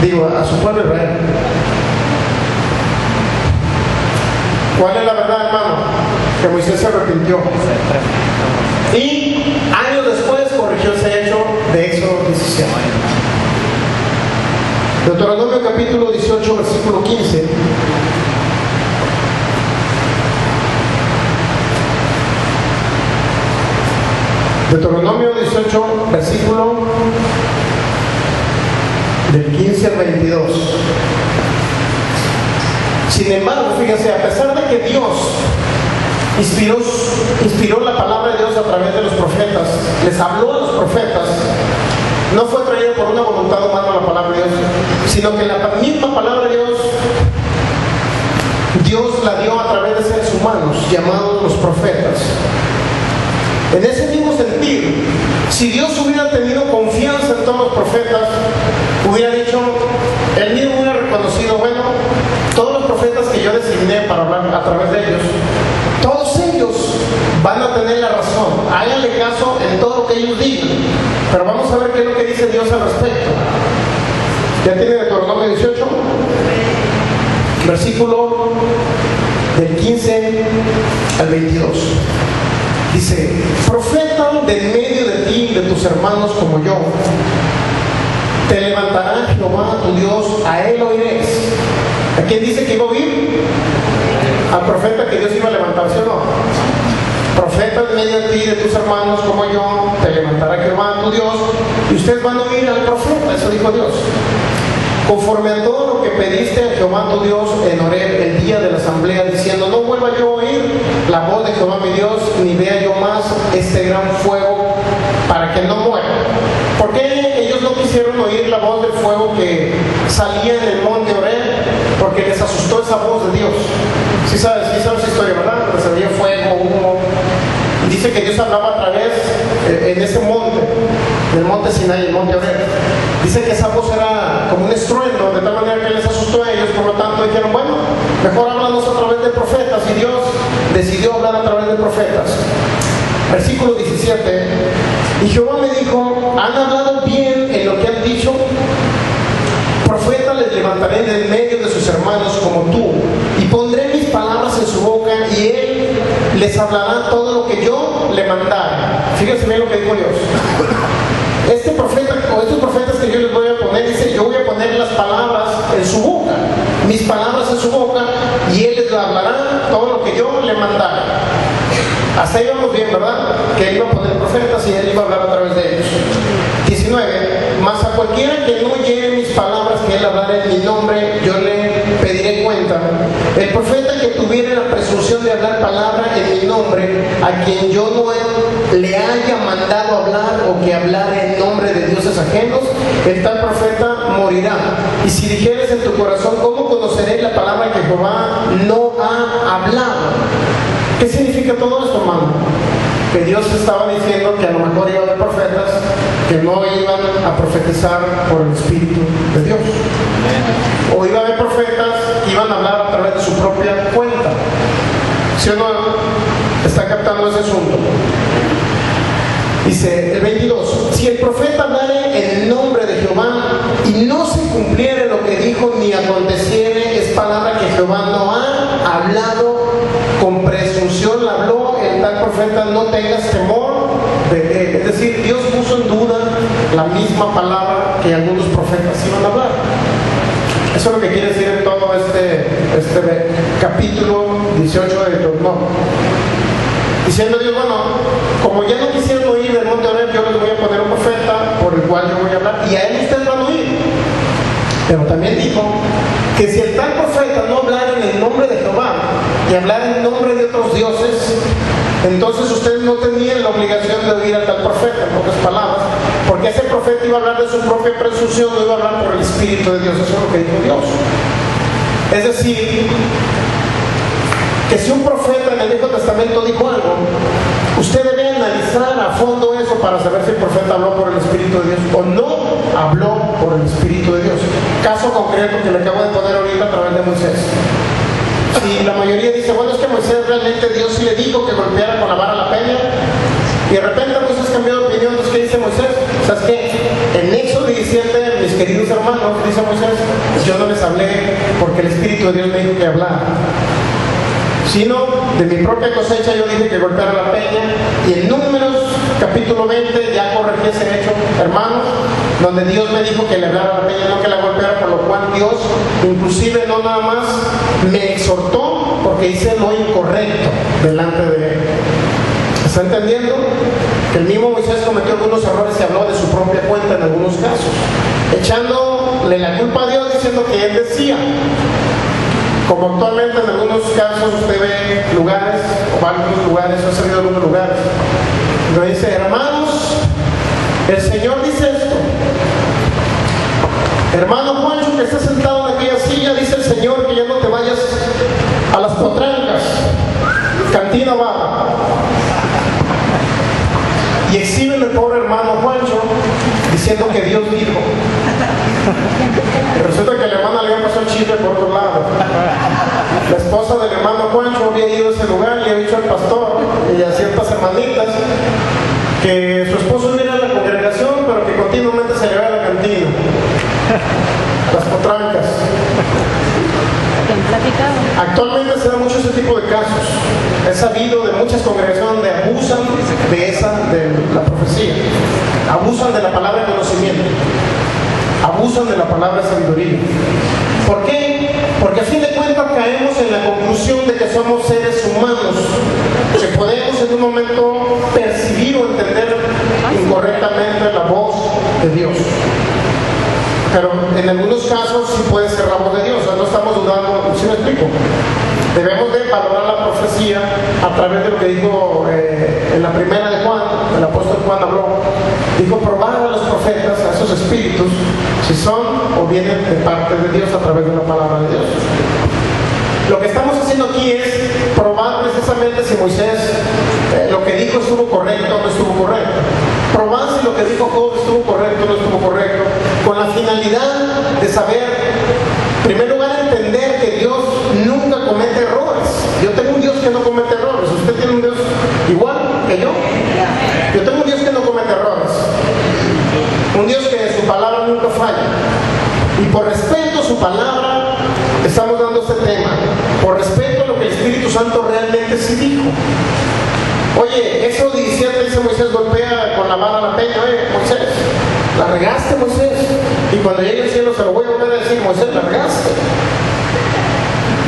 Digo, a su pueblo Israel. ¿Cuál es la verdad, hermano? Que Moisés se arrepintió. Y años después corrigió ese hecho de Éxodo 17. Deuteronomio capítulo 18, versículo 15. Deuteronomio 18, versículo del 15 al 22. Sin embargo, fíjense, a pesar de que Dios inspiró la palabra de Dios a través de los profetas, les habló a los profetas, no fue traída por una voluntad humana la palabra de Dios, sino que la misma palabra de Dios la dio a través de seres humanos llamados los profetas. En ese mismo sentido, si Dios hubiera tenido confianza en todos los profetas, hubiera dicho, él mismo hubiera reconocido, bueno, todos los profetas que yo designé para hablar a través de ellos, todos ellos van a tener la razón, háganle caso en todo lo que ellos digan. Pero vamos a ver qué es lo que dice Dios al respecto. ¿Ya tiene Deuteronomio 18? Versículo del 15 al 22. Dice, profeta de en medio de ti y de tus hermanos como yo, te levantará Jehová tu Dios, a él oiréis. ¿A quién dice que iba a oír? Al profeta que Dios iba a levantar, ¿sí o no? Profeta en medio de ti y de tus hermanos como yo, te levantará Jehová tu Dios, y ustedes van a oír al profeta, eso dijo Dios. Conforme a todo lo que pediste a Jehová tu Dios en Horeb el día de la asamblea, diciendo, no vuelva yo a oír la voz de Jehová mi Dios, ni vea yo más este gran fuego, para que no muera. ¿Por qué ellos no quisieron oír la voz del fuego que salía en el monte Horeb? Porque les asustó esa voz de Dios. Sí sabes esa historia, ¿verdad? Que salía fuego, humo. Y dice que Dios hablaba a través, en ese monte, del monte Sinai, el monte Horeb. Dice que esa voz era como un estruendo, de tal manera que les asustó a ellos. Por lo tanto dijeron, bueno, mejor háblanos a través de profetas. Y Dios decidió hablar a través de profetas. Versículo 17. Y Jehová me dijo, ¿han hablado bien en lo que han dicho? Profeta les levantaré de en medio de sus hermanos como tú, y pondré mis palabras en su boca, y él les hablará todo lo que yo le mandare. Fíjense bien lo que dijo Dios. Este profeta, o estos profetas que yo les voy a poner, dice, yo voy a poner las palabras en su boca, mis palabras en su boca, y él les hablará todo lo que yo le mandare. Hasta ahí vamos bien, ¿verdad? Que él iba a poner profetas y él iba a hablar a través de ellos. 19. Mas a cualquiera que no lleve mis palabras que él hablara en mi nombre, yo le pediré cuenta. El profeta que tuviera la presunción de hablar palabra en mi nombre, a quien yo no le haya mandado hablar o que hablara en nombre de dioses ajenos, el tal profeta morirá. Y si dijeres en tu corazón, ¿cómo conoceré la palabra que Jehová no ha hablado? ¿Qué significa todo esto, hermano? Que Dios estaba diciendo que a lo mejor iba a haber profetas que no iban a profetizar por el Espíritu de Dios. O iba a haber profetas que iban a hablar a través de su propia cuenta. ¿Sí o no? ¿Está captando ese asunto? Dice el 22, si el profeta hablare en el nombre de Jehová y no se cumpliere lo que dijo ni aconteciere, es palabra que Jehová no ha hablado, con presunción la habló, el tal profeta, no tengas temor de él. Es decir, Dios puso en duda la misma palabra que algunos profetas iban a hablar. Eso es lo que quiere decir en todo este capítulo 18 de Deuteronomio. Diciendo Dios, bueno, como ya no quisieron oír del monte Horeb, yo les voy a poner un profeta por el cual yo voy a hablar, y a él ustedes van a oír. Pero también dijo que si el tal profeta no hablara en el nombre de Jehová y hablara en nombre de otros dioses, entonces ustedes no tenían la obligación de oír a tal profeta, en pocas palabras, porque ese profeta iba a hablar de su propia presunción, no iba a hablar por el Espíritu de Dios. Eso es lo que dijo Dios. Es decir, que si un profeta en el Viejo Testamento dijo algo, usted debe analizar a fondo eso para saber si el profeta habló por el Espíritu de Dios o no habló por el Espíritu de Dios. Caso concreto que le acabo de poner ahorita a través de Moisés. Si la mayoría dice, bueno, es que Moisés realmente Dios sí le dijo que golpeara con la vara la peña, y de repente Moisés cambió de opinión, entonces ¿qué dice Moisés? ¿Sabes qué? En Éxodo 17, mis queridos hermanos, dice Moisés, yo no les hablé porque el Espíritu de Dios me dijo que hablara, sino de mi propia cosecha yo dije que golpeara la peña. Y en Números capítulo 20 ya corregí ese hecho, hermanos, donde Dios me dijo que le hablara a la peña, no que la golpeara, por lo cual Dios inclusive no nada más me exhortó porque hice lo incorrecto delante de él. ¿Está entendiendo? Que el mismo Moisés cometió algunos errores y habló de su propia cuenta en algunos casos, echándole la culpa a Dios, diciendo que él decía. Como actualmente en algunos casos usted ve lugares, o varios lugares, ha salido algunos lugares, donde dice, hermanos, el Señor dice esto. Hermano Juancho, que está sentado en aquella silla, dice el Señor que ya no te vayas a las potrancas, cantina baja. Y exhiben al pobre hermano Juancho diciendo que Dios dijo. Y resulta que la hermana le había pasado el chisme por otro lado. La esposa del hermano Juancho había ido a ese lugar y había dicho al pastor y a ciertas hermanitas que su esposo no iba a la congregación, pero que continuamente se llevaba a la cantina, las potrancas. Actualmente se da mucho ese tipo de casos. He sabido de muchas congregaciones donde abusan de la profecía, abusan de la palabra de conocimiento, abusan de la palabra sabiduría. ¿Por qué? Porque a fin de cuentas caemos en la conclusión de que somos seres humanos, que podemos en un momento percibir o entender incorrectamente la voz de Dios. Pero en algunos casos sí puede ser la voz de Dios, o sea, no estamos dudando, ¿sí me explico? Debemos de valorar la profecía a través de lo que dijo en la primera de Juan, el apóstol Juan habló, dijo, probar a los profetas, a esos espíritus, si son o vienen de parte de Dios a través de la palabra de Dios. Lo que estamos haciendo aquí es probar precisamente si Moisés lo que dijo estuvo correcto o no estuvo correcto. Probar si lo que dijo Job estuvo correcto o no estuvo correcto, con la finalidad de saber, en primer lugar, entender que Dios nunca comete errores. Yo tengo un Dios que no comete errores. ¿Usted tiene un Dios igual que yo? Yo tengo un Dios que no comete errores. Un Dios que en su palabra nunca falla. Y por respeto a su palabra, estamos dando este tema. Por respeto a lo que el Espíritu Santo realmente sí dijo. Oye, Éxodo 17 dice Moisés golpea con la vara a la peña. Oye, Moisés, la regaste, Moisés. Y cuando llegue al cielo se lo voy a volver a decir, Moisés, la regaste.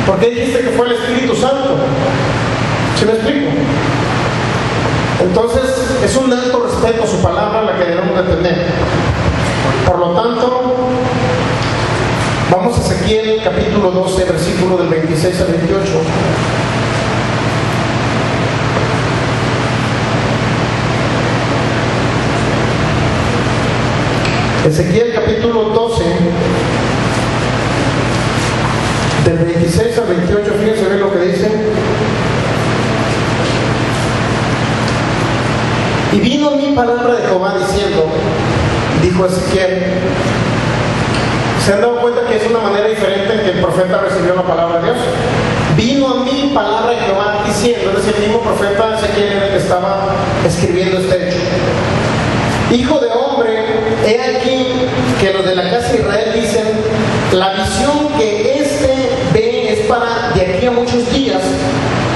¿Por qué dijiste que fue el Espíritu Santo? ¿Sí me explico? Entonces, es un alto respeto a su palabra la que debemos de tener. Por lo tanto, vamos a Ezequiel capítulo 12, versículo del 26 al 28. Ezequiel capítulo 12, del 26 al 28, fíjense bien lo que dice. Y vino a mí palabra de Jehová diciendo, dijo Ezequiel. ¿Se han dado cuenta que es una manera diferente en que el profeta recibió la palabra de Dios? Vino a mí palabra de Jehová diciendo, es decir, el mismo profeta Ezequiel era el que estaba escribiendo este hecho. Hijo de hombre, he aquí que los de la casa de Israel dicen, la visión que éste ve es para de aquí a muchos días,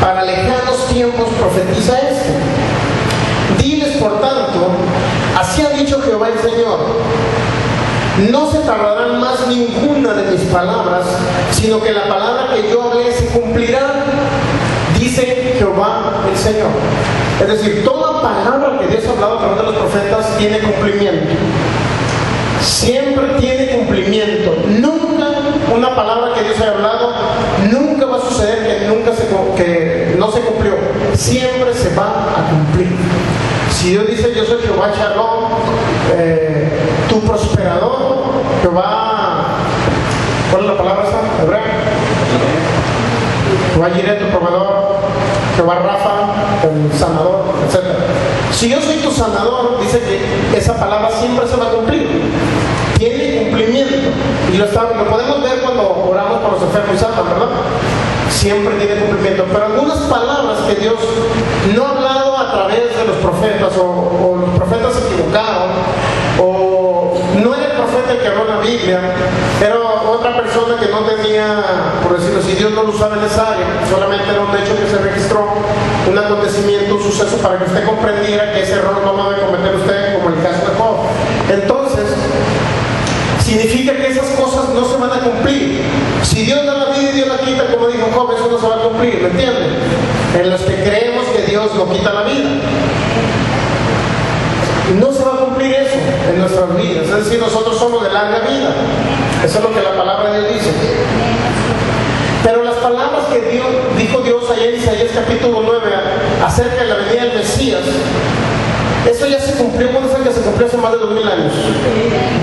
para lejanos tiempos profetiza este. Diles por tanto, así ha dicho Jehová el Señor, no se tardarán más ninguna de mis palabras, sino que la palabra que yo hablé se cumplirá. dice Jehová el Señor. Es decir, toda palabra que Dios ha hablado a través de los profetas tiene cumplimiento. Siempre tiene cumplimiento. Nunca una palabra que Dios haya hablado, nunca va a suceder que no se cumplió. Siempre se va a cumplir. Si Dios dice, yo soy Jehová Shalom, tu prosperador, Jehová, ¿cuál es la palabra esa? ¿Hebrea? Jehová Jireh, tu proveedor, Jehová Rafa, el sanador, etc. Si yo soy tu sanador, dice que esa palabra siempre se va a cumplir. Tiene cumplimiento. Y lo podemos ver cuando oramos por los enfermos y sanos, ¿verdad? Siempre tiene cumplimiento. Pero algunas palabras que Dios no ha hablado a través de los profetas, o los profetas se equivocaron, o no era el profeta el que habló la Biblia, era otra persona que no tenía, por decirlo así, Dios no lo usaba en esa área, solamente era un hecho que se registró, un acontecimiento, un suceso, para que usted comprendiera que ese error no lo debe cometer usted, como el caso de Job. Entonces, significa que esas cosas no se van a cumplir. Si Dios da la vida y Dios la quita, como dijo Job, eso no se va a cumplir, ¿me entienden? En los que creemos que Dios no quita la vida, no se va a cumplir eso en nuestras vidas. Es decir, nosotros somos de larga vida. Eso es lo que la palabra de Dios dice. Pero las palabras que dijo Dios allá en Isaías capítulo 9 acerca de la venida del Mesías, eso ya se cumplió. ¿Cuándo fue que se cumplió? Hace más de 2000 años.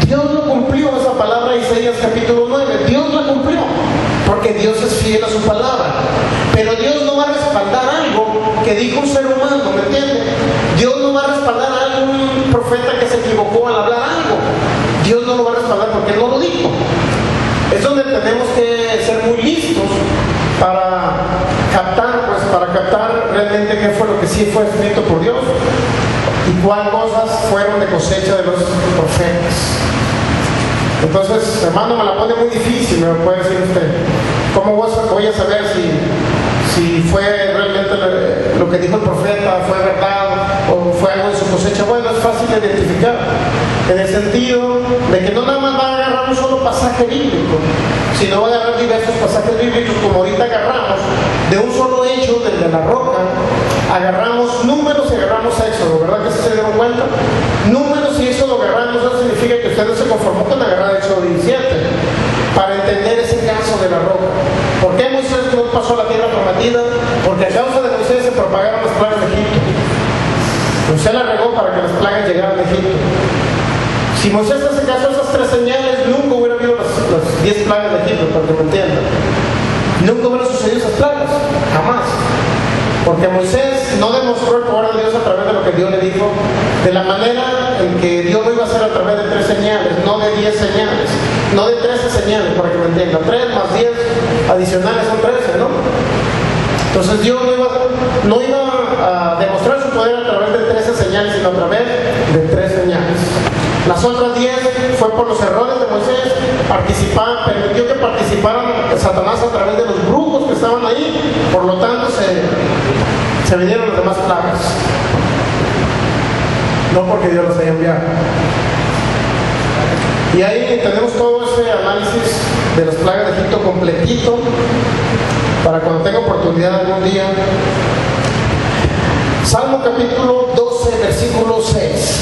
Dios lo cumplió, esa palabra de Isaías capítulo 9. Dios la cumplió, porque Dios es fiel a su palabra. Pero Dios no va a respaldar algo que dijo un ser humano, ¿me entiende? Dios no va a respaldar a algún profeta que se equivocó al hablar algo. Dios no lo va a respaldar porque Él no lo dijo. Es donde tenemos que ser muy listos para captar realmente qué fue lo que sí fue escrito por Dios y cuáles cosas fueron de cosecha de los profetas. Entonces, hermano, me la pone muy difícil, me lo puede decir usted. ¿Cómo voy a saber si fue realmente lo que dijo el profeta, fue verdad o fue algo de su cosecha? Bueno, es fácil de identificar, en el sentido de que no nada más va a agarrar un solo pasaje bíblico, sino va a agarrar diversos pasajes bíblicos, como ahorita agarramos de un solo hecho, del de la roca, agarramos Números y agarramos Éxodo, ¿verdad que se dieron cuenta? Números y Éxodo agarramos, eso significa que usted no se conformó con agarrar Éxodo 17 para entender ese caso de la roca. ¿Por qué Moisés no pasó a la tierra prometida? Porque a causa de Moisés se propagaron las plagas de Egipto. Moisés la regó para que las plagas llegaran a Egipto. Si Moisés hace caso a esas 3 señales, nunca hubiera habido las 10 plagas de Egipto, para que me entiendan. Nunca hubieran sucedido esas plagas, jamás. Porque Moisés no demostró el poder de Dios a través de lo que Dios le dijo, de la manera en que Dios lo iba a hacer a través de 3 señales, no de 10 señales, no de 13 señales, para que me entiendan. 3 más 10 adicionales son 13, ¿no? Entonces Dios no iba a demostrar su poder a través de 13 señales, sino a través de 3 señales. Las otras 10 fue por los errores de Moisés, permitió que participaran Satanás a través de los brujos que estaban ahí, por lo tanto se vinieron las demás plagas. No porque Dios los haya enviado. Y ahí tenemos todo ese análisis de las plagas de Egipto completito, para cuando tenga oportunidad algún día. Salmo capítulo 12, versículo 6.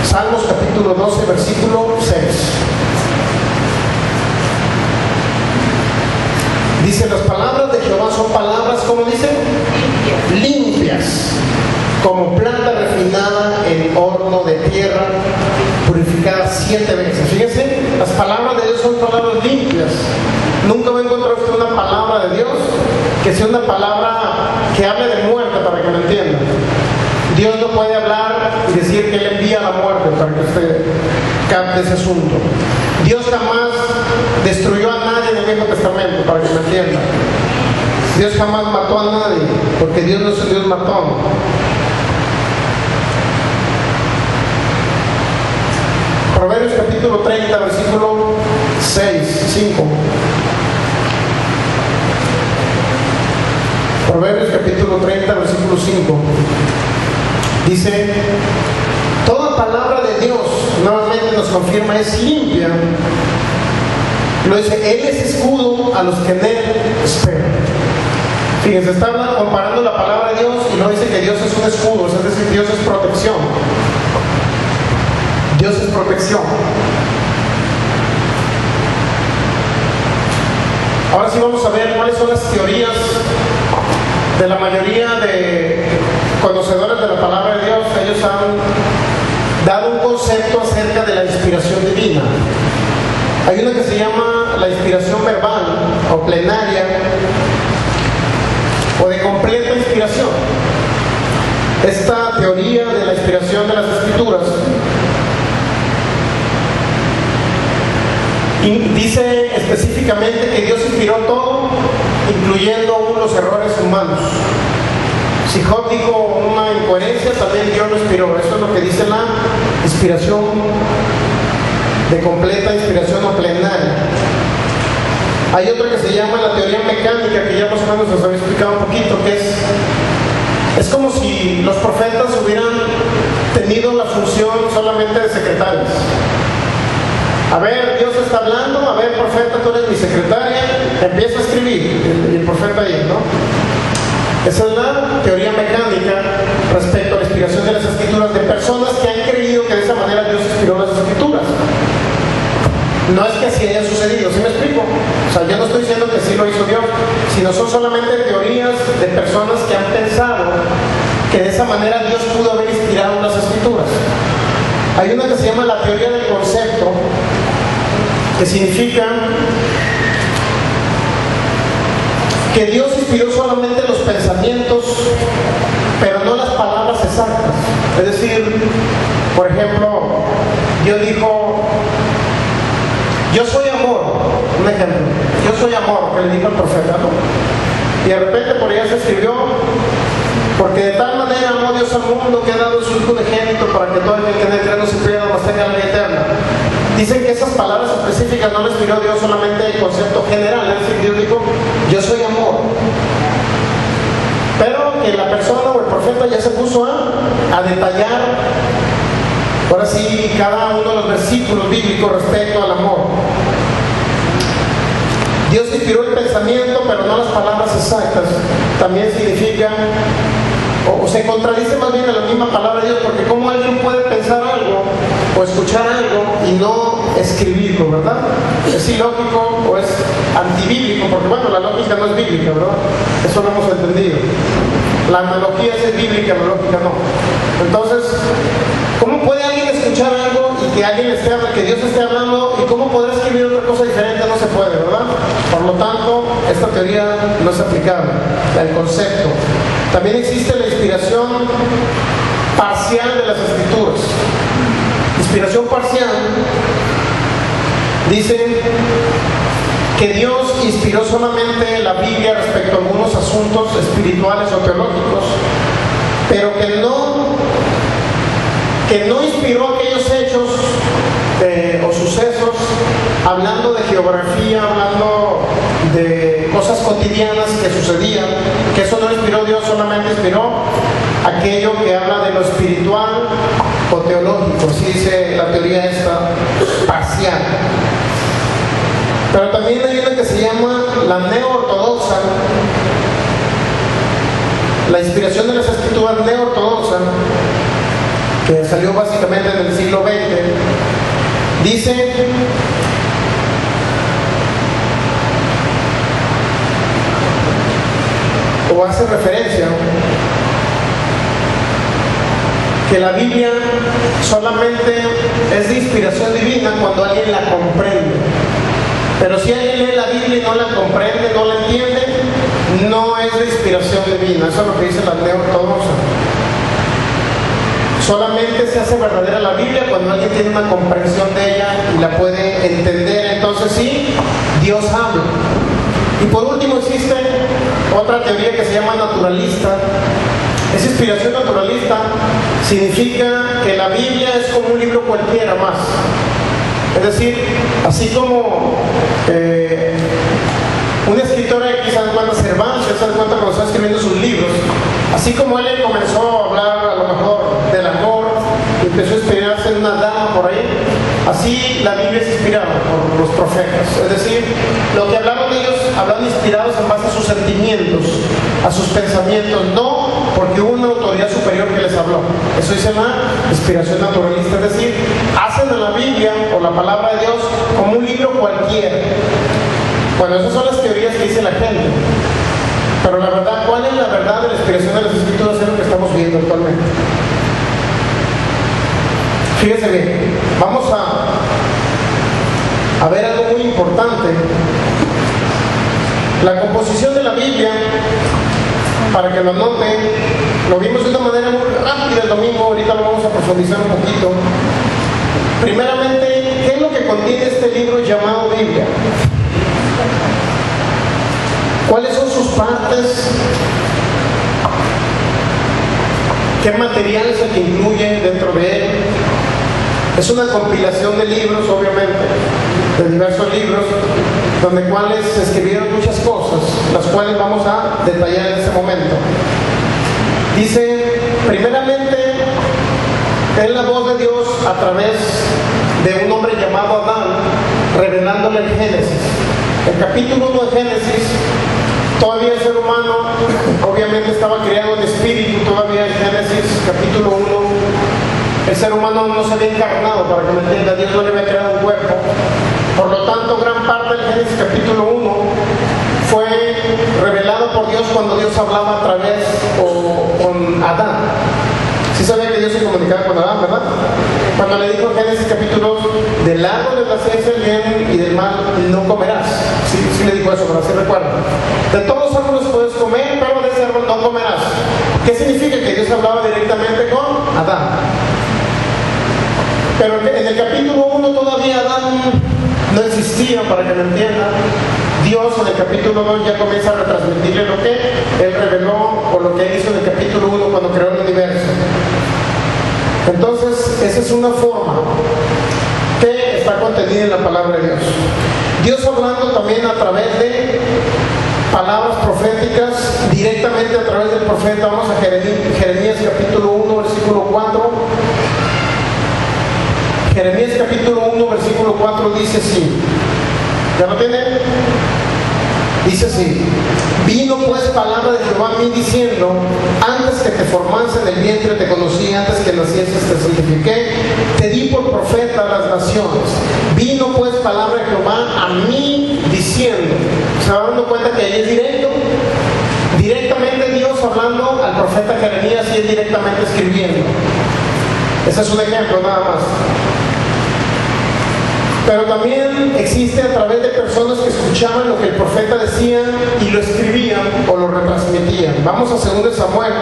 Salmos capítulo 12, versículo 6. Dice, las palabras de Jehová son palabras, ¿cómo dice? Limpias, como plata refinada en horno de tierra, purificada 7 veces. Fíjense, las palabras de Dios son palabras limpias. Nunca va a encontrar usted una palabra de Dios que sea una palabra que hable de muerte, para que me entiendan. Dios no puede hablar y decir que Él envía la muerte, para que usted capte ese asunto. Dios jamás destruyó a nadie en el Viejo Testamento, para que me entienda. Dios jamás mató a nadie, porque Dios no es un Dios matón. Proverbios capítulo 30, versículo 5. Proverbios capítulo 30, versículo 5. Dice, toda palabra de Dios, nuevamente nos confirma, es limpia Lo dice, Él es escudo a los que en Él esperan. Fíjense, está comparando la palabra de Dios y no dice que Dios es un escudo, es decir, Dios es protección. Dios es protección. Ahora sí vamos a ver cuáles son las teorías de la mayoría de conocedores de la palabra de Dios. Ellos han dado un concepto acerca de la inspiración divina. Hay una que se llama la inspiración verbal o plenaria o de completa inspiración. Esta teoría de la inspiración de las Escrituras dice específicamente que Dios inspiró todo, incluyendo aún los errores humanos. Si Job dijo una incoherencia, también Dios lo inspiró. Eso es lo que dice la inspiración de completa inspiración o plenaria. Hay otra que se llama la teoría mecánica, que ya más o menos les había explicado un poquito, que es como si los profetas hubieran tenido la función solamente de secretarios. A ver, Dios está hablando, a ver, profeta, tú eres mi secretaria, empieza a escribir, y el profeta ahí, ¿no? Esa es la teoría mecánica respecto a la inspiración de las Escrituras de personas que han creído que de esa manera Dios inspiró las Escrituras. No es que así haya sucedido, ¿sí me explico? O sea, yo no estoy diciendo que sí lo hizo Dios, sino son solamente teorías de personas que han pensado que de esa manera Dios pudo haber inspirado las Escrituras. Hay una que se llama la teoría del concepto, que significa que Dios inspiró solamente los pensamientos, pero no las palabras exactas. Es decir, por ejemplo, Dios dijo, yo soy amor, un ejemplo, yo soy amor, que le dijo al profeta, ¿no? Y de repente por allá se escribió, porque de tal manera amó Dios al mundo que ha dado su Hijo unigénito para que todo el que en él cree no se pierda, mas tenga la vida eterna. Dicen que esas palabras específicas no les inspiró Dios solamente el concepto general, es decir, Dios dijo, yo soy amor. Pero que la persona o el profeta ya se puso a detallar, ahora sí, cada uno de los versículos bíblicos respecto al amor. Dios inspiró el pensamiento, pero no las palabras exactas. También significa, o se contradice más bien a la misma palabra de Dios, porque ¿cómo alguien puede pensar algo o escuchar algo y no escribirlo, verdad? ¿Es ilógico o es antibíblico? Porque bueno, la lógica no es bíblica, ¿verdad? Eso lo hemos entendido. La analogía sí es bíblica, la lógica no. Entonces, ¿cómo puede alguien escuchar algo y que alguien esté hablando, que Dios esté hablando, y cómo podrá escribir otra cosa diferente? No se puede, ¿verdad? Por lo tanto, esta teoría no es aplicable, el concepto. También existe la inspiración parcial de las Escrituras. Inspiración parcial dice que Dios inspiró solamente la Biblia respecto a algunos asuntos espirituales o teológicos, pero que no inspiró aquellos hechos o sucesos, hablando de geografía, hablando de cosas cotidianas que sucedían, que eso no inspiró Dios, solamente inspiró aquello que habla de lo espiritual o teológico, así dice la teoría esta parcial. Pero también hay una que se llama la neo-ortodoxa, la inspiración de las Escrituras neo-ortodoxa, que salió básicamente en el siglo XX, dice o hace referencia que la Biblia solamente es de inspiración divina cuando alguien la comprende. Pero si alguien lee la Biblia y no la comprende, no la entiende, no es de inspiración divina. Eso es lo que dice la neo-ortodoxa. Solamente se hace verdadera la Biblia cuando alguien tiene una comprensión de ella y la puede entender. Entonces sí, Dios habla. Y por último existe otra teoría que se llama naturalista. Esa inspiración naturalista significa que la Biblia es como un libro cualquiera más. Es decir, así como un escritor X, ¿sabes cuánto? Cervantes, ¿sabes cuánto? Cuando está escribiendo sus libros, así como él comenzó a hablar a lo mejor del amor y empezó a inspirarse en una dama por ahí, así la Biblia es inspirada por los profetas. Es decir, lo que hablaron ellos, hablaron inspirados en base a sus sentimientos, a sus pensamientos, no porque hubo una autoridad superior que les habló. Eso dice la inspiración naturalista, es decir, hacen de la Biblia o la palabra de Dios como un libro cualquiera. Bueno, esas son las teorías que dice la gente. Pero la verdad, ¿cuál es la verdad de la inspiración de las Escrituras? Es lo que estamos viendo actualmente. Fíjense bien, vamos a ver algo muy importante. La composición de la Biblia, para que lo noten, lo vimos de una manera muy rápida el domingo, ahorita lo vamos a profundizar un poquito. Primeramente, ¿qué es lo que contiene este libro llamado Biblia? ¿Cuáles son sus partes? ¿Qué material es el que incluye dentro de él? Es una compilación de libros, obviamente, de diversos libros, donde cuales se escribieron muchas cosas, las cuales vamos a detallar en este momento. Dice, primeramente, es la voz de Dios a través de un hombre llamado Adán, revelándole el Génesis. El capítulo 1 de Génesis, todavía el ser humano, obviamente estaba creado en espíritu, todavía en Génesis, capítulo 1, el ser humano no se había encarnado, para que me entienda, Dios no le había creado un cuerpo. Por lo tanto, gran parte del Génesis capítulo 1 fue revelado por Dios cuando Dios hablaba a través o con Adán. Sí sabía que Dios se comunicaba con Adán, ¿verdad? Cuando le dijo en Génesis capítulo 2, del árbol de la ciencia del bien y del mal no comerás. Sí le dijo eso, pero así recuerdo. De todos los árboles puedes comer, pero de ese árbol no comerás. ¿Qué significa? Que Dios hablaba directamente con Adán. Pero en el capítulo 1 todavía Adán no existía, para que me entiendan. Dios en el capítulo 2 ya comienza a retransmitirle lo que Él reveló o lo que Él hizo en el capítulo 1 cuando creó el universo. Entonces, esa es una forma que está contenida en la palabra de Dios. Dios hablando también a través de palabras proféticas, directamente a través del profeta. Vamos a Jeremías capítulo 1, versículo 4. Jeremías capítulo 1, versículo 4 dice así. ¿Ya lo tiene? Dice así: vino pues palabra de Jehová a mí diciendo, antes que te formase en el vientre te conocí, antes que nacieses te santifiqué, te di por profeta a las naciones. Vino pues palabra de Jehová a mí diciendo. ¿Se va dando cuenta que ahí es directo? Directamente Dios hablando al profeta Jeremías y él directamente escribiendo. Ese es un ejemplo nada más. Pero también existe a través de personas que escuchaban lo que el profeta decía y lo escribían o lo retransmitían. Vamos a 2 Samuel,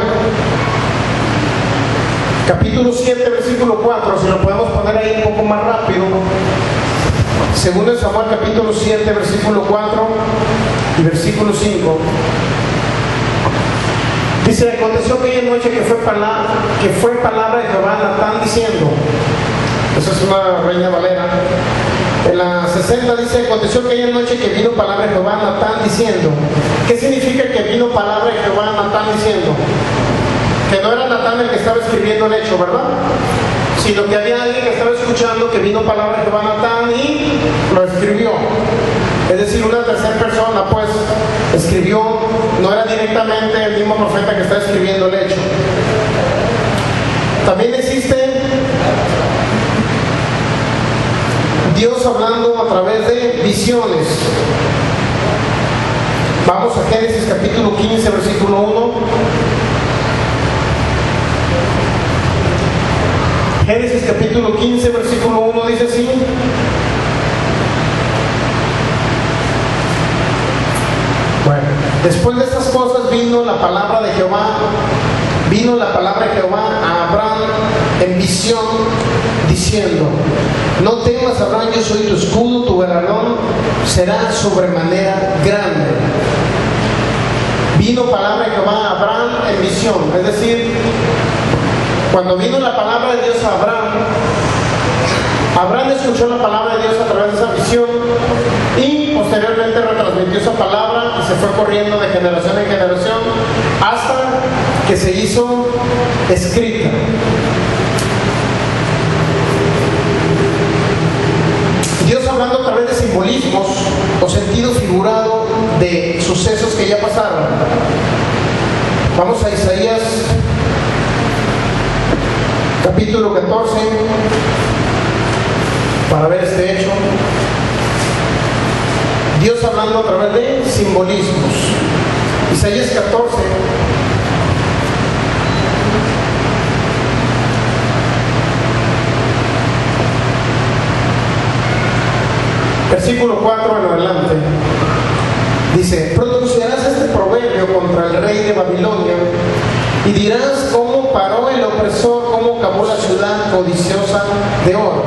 capítulo 7, versículo 4, si lo podemos poner ahí un poco más rápido. 2 Samuel, capítulo 7, versículo 4 y versículo 5. Dice, aconteció aquella noche que fue palabra de Jehová a Natán diciendo. Esa es una Reina Valera. En la 60 dice, aconteció aquella noche que vino palabra de Jehová a Natán diciendo. ¿Qué significa que vino palabra de Jehová a Natán diciendo? Que no era Natán el que estaba escribiendo el hecho, ¿verdad? Sino que había alguien que estaba escuchando que vino palabra de Jehová a Natán y lo escribió. Es decir, una tercera persona pues escribió, no era directamente el mismo profeta que está escribiendo el hecho. También existe Dios hablando a través de visiones. Vamos a Génesis capítulo 15, versículo 1. Génesis capítulo 15, versículo 1 dice así. Bueno, después de estas cosas vino la palabra de Jehová a Abraham en visión, diciendo, no temas, Abraham, yo soy tu escudo, tu galardón será sobremanera grande. Vino palabra de Jehová a Abraham en visión, es decir, cuando vino la palabra de Dios a Abraham escuchó la palabra de Dios a través de esa visión y posteriormente retransmitió esa palabra y se fue corriendo de generación en generación hasta que se hizo escrita. Dios hablando a través de simbolismos o sentido figurado de sucesos que ya pasaron. Vamos a Isaías capítulo 14 para ver este hecho. Dios hablando a través de simbolismos. Isaías 14. Versículo 4 en adelante. Dice: pronunciarás este proverbio contra el rey de Babilonia y dirás cómo paró el opresor, cómo cavó la ciudad codiciosa de oro.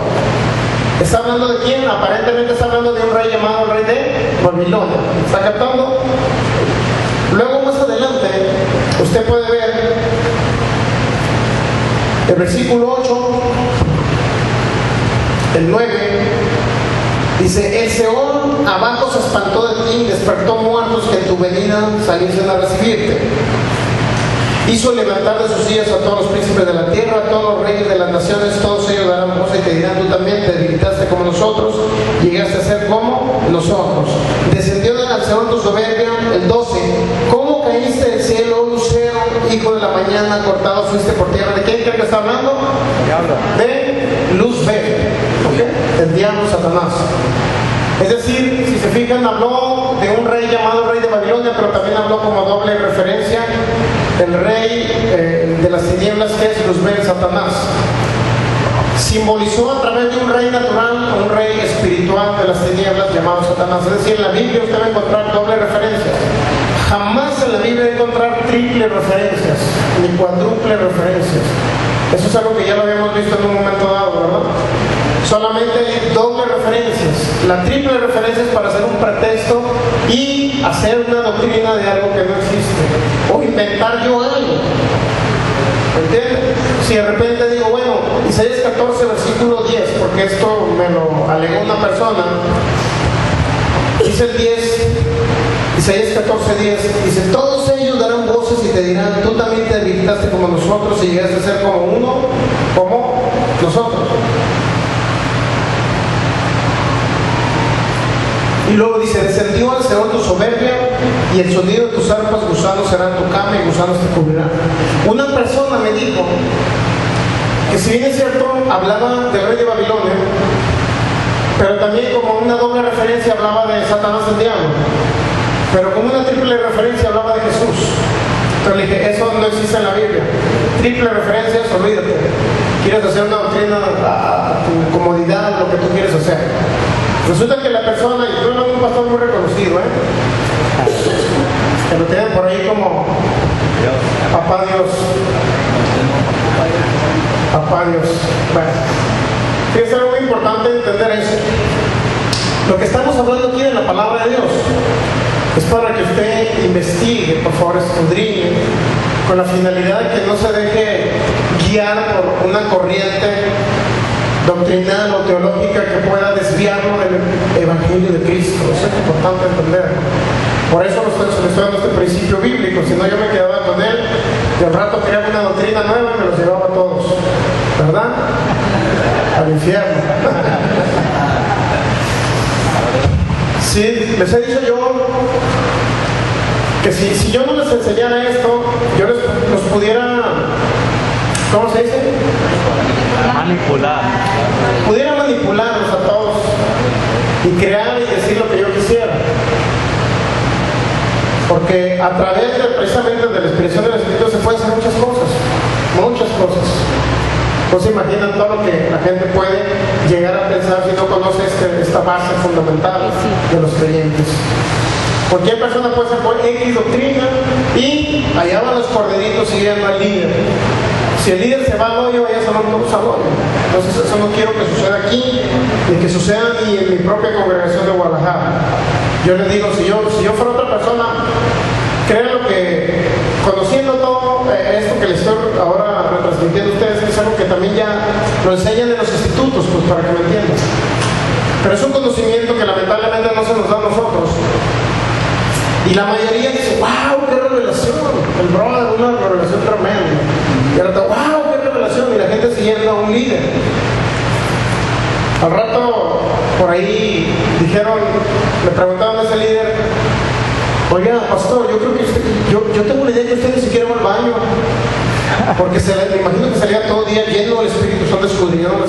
¿Está hablando de quién? Aparentemente está hablando de un rey llamado el rey de Babilonia. ¿Está captando? Luego más adelante usted puede ver el versículo 8, el 9. Dice: el Seol abajo se espantó de ti, despertó muertos que en tu venida saliesen a recibirte. Hizo levantar de sus sillas a todos los príncipes de la tierra, a todos los reyes de las naciones, todos ellos darán voz y te dirán: tú también te debilitaste como nosotros, llegaste a ser como nosotros. Descendió del Seol tu soberbia. El 12: ¿cómo caíste del cielo, lucero, hijo de la mañana, cortado fuiste por tierra? ¿De quién cree que está hablando? Diablo. De Luzbel, ¿ok? El diablo, Satanás. Es decir, si se fijan, habló de un rey llamado rey de Babilonia, pero también habló como doble referencia el rey de las tinieblas, que es Luzbel, Satanás. Simbolizó a través de un rey natural a un rey espiritual de las tinieblas llamado Satanás. Es decir, en la Biblia usted va a encontrar doble referencias. Jamás en la Biblia va a encontrar triple referencias, ni cuádruple referencias. Eso es algo que ya lo habíamos visto en un momento dado, ¿verdad? Solamente hay doble referencias. La triple referencia es para hacer un pretexto y hacer una doctrina de algo que no existe, o inventar yo algo. ¿Entienden? Si de repente digo, bueno, Isaías 14 versículo 10, porque esto me lo alegó una persona, dice el 10, Isaías 14, 10, dice: todos ellos darán voces y te dirán: tú también te debilitaste como nosotros y llegaste a ser como uno, como nosotros. Y luego dice: descendió al Seol tu soberbia, y el sonido de tus arpas, gusanos serán tu cama y gusanos te cubrirán. Una persona me dijo que, si bien es cierto, hablaba del rey de Babilonia, pero también como una doble referencia hablaba de Satanás, el diablo, pero como una triple referencia hablaba de Jesús. Entonces le dije: eso no existe en la Biblia. Triple referencias, olvídate. Quieres hacer una doctrina a tu comodidad, lo que tú quieres hacer. Resulta que la persona, y tú eres un pastor muy reconocido, que lo tienen por ahí como Papá Dios. Papá Dios. Bueno, es algo muy importante entender eso. Lo que estamos hablando aquí de la palabra de Dios es para que usted investigue, por favor, escudriñe, con la finalidad de que no se deje guiar por una corriente doctrinal o teológica que pueda desviarlo del Evangelio de Cristo. Eso es importante entender. Por eso le estoy dando este principio bíblico. Si no, yo me quedaba con él y al rato creaba una doctrina nueva y me los llevaba a todos, ¿verdad? Al infierno. Sí, les he dicho yo que si yo no les enseñara esto, yo los pudiera, ¿cómo se dice? Manipular. Pudiera manipularlos a todos y crear y decir lo que yo quisiera. Porque a través precisamente de la expresión del Espíritu se pueden hacer muchas cosas. Muchas cosas. No se imaginan todo lo que la gente puede llegar a pensar si no conoce esta base fundamental de los creyentes. Cualquier persona puede ser por X doctrina y allá van los corderitos siguiendo al líder. Si el líder se va al hoyo, ellos se van todos al hoyo. Entonces eso no quiero que suceda aquí, ni que suceda ni en mi propia congregación de Guadalajara. Yo les digo, si yo fuera otra persona, créanlo que conociendo todo esto que les estoy ahora retransmitiendo a ustedes, es algo que también ya lo enseñan en los institutos, pues para que me entiendan. Pero es un conocimiento que lamentablemente no se nos da a nosotros. Y la mayoría dice: ¡wow, qué revelación! El brother, una revelación tremenda. Y al rato: ¡wow, qué revelación! Y la gente siguiendo a un líder. Al rato, por ahí dijeron, me preguntaban a ese líder, oiga, pastor, yo creo que yo tengo la idea que usted ni siquiera va al baño, porque me imagino que salía todo el día lleno del Espíritu Santo escudriñando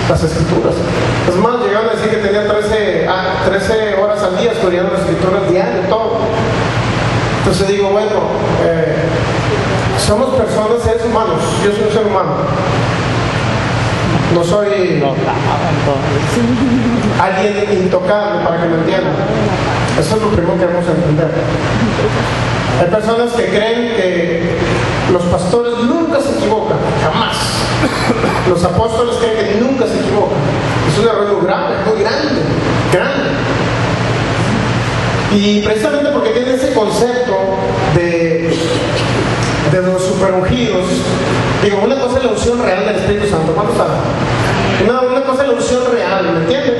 las Escrituras. Es más, llegaron a decir que tenía 13 horas al día estudiando las Escrituras diario, todo. Entonces digo, bueno, somos personas, seres humanos, yo soy un ser humano. No soy alguien intocable, para que me entiendan. Eso es lo primero que debemos entender. Hay personas que creen que los pastores nunca se equivocan, jamás. Los apóstoles creen que nunca se equivocan. Es un error muy grave, muy grande, grande. Y precisamente porque tiene ese concepto de los superungidos, digo, una cosa es la unción real del Espíritu Santo, ¿cuánto saben? Una cosa es la unción real, ¿me entienden?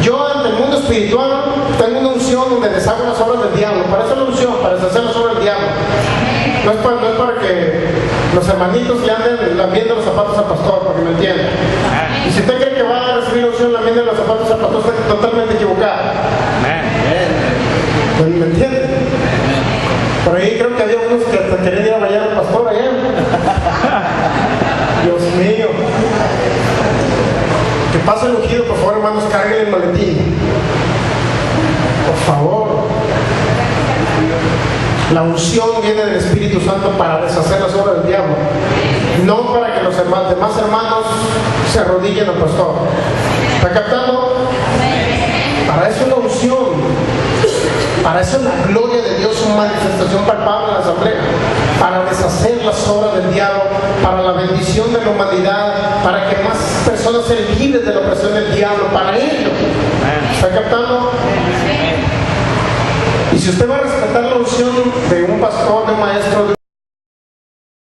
Yo ante el mundo espiritual tengo una unción donde deshago las obras del diablo. Para eso es la unción, para deshacer las obras del diablo. No es para que los hermanitos le anden lambiendo los zapatos al pastor, para que me entiendan. Y si usted cree que va a recibir la unción lambiendo los zapatos al pastor, está totalmente equivocado. ¿Me entienden? Por ahí creo que había unos que hasta querían ir a bañar al pastor allá. Dios mío. Que pase el ungido, por favor, hermanos, carguen el maletín. Por favor. La unción viene del Espíritu Santo para deshacer las obras del diablo, no para que los demás hermanos se arrodillen al pastor. ¿Está captando? Para eso es la unción. Para eso es la gloria de Dios, una manifestación palpable en la asamblea, para deshacer las obras del diablo, para la bendición de la humanidad, para que más personas sean libres de la opresión del diablo, para ello. ¿Está captando? Y si usted va a respetar la unción de un pastor, de un maestro, de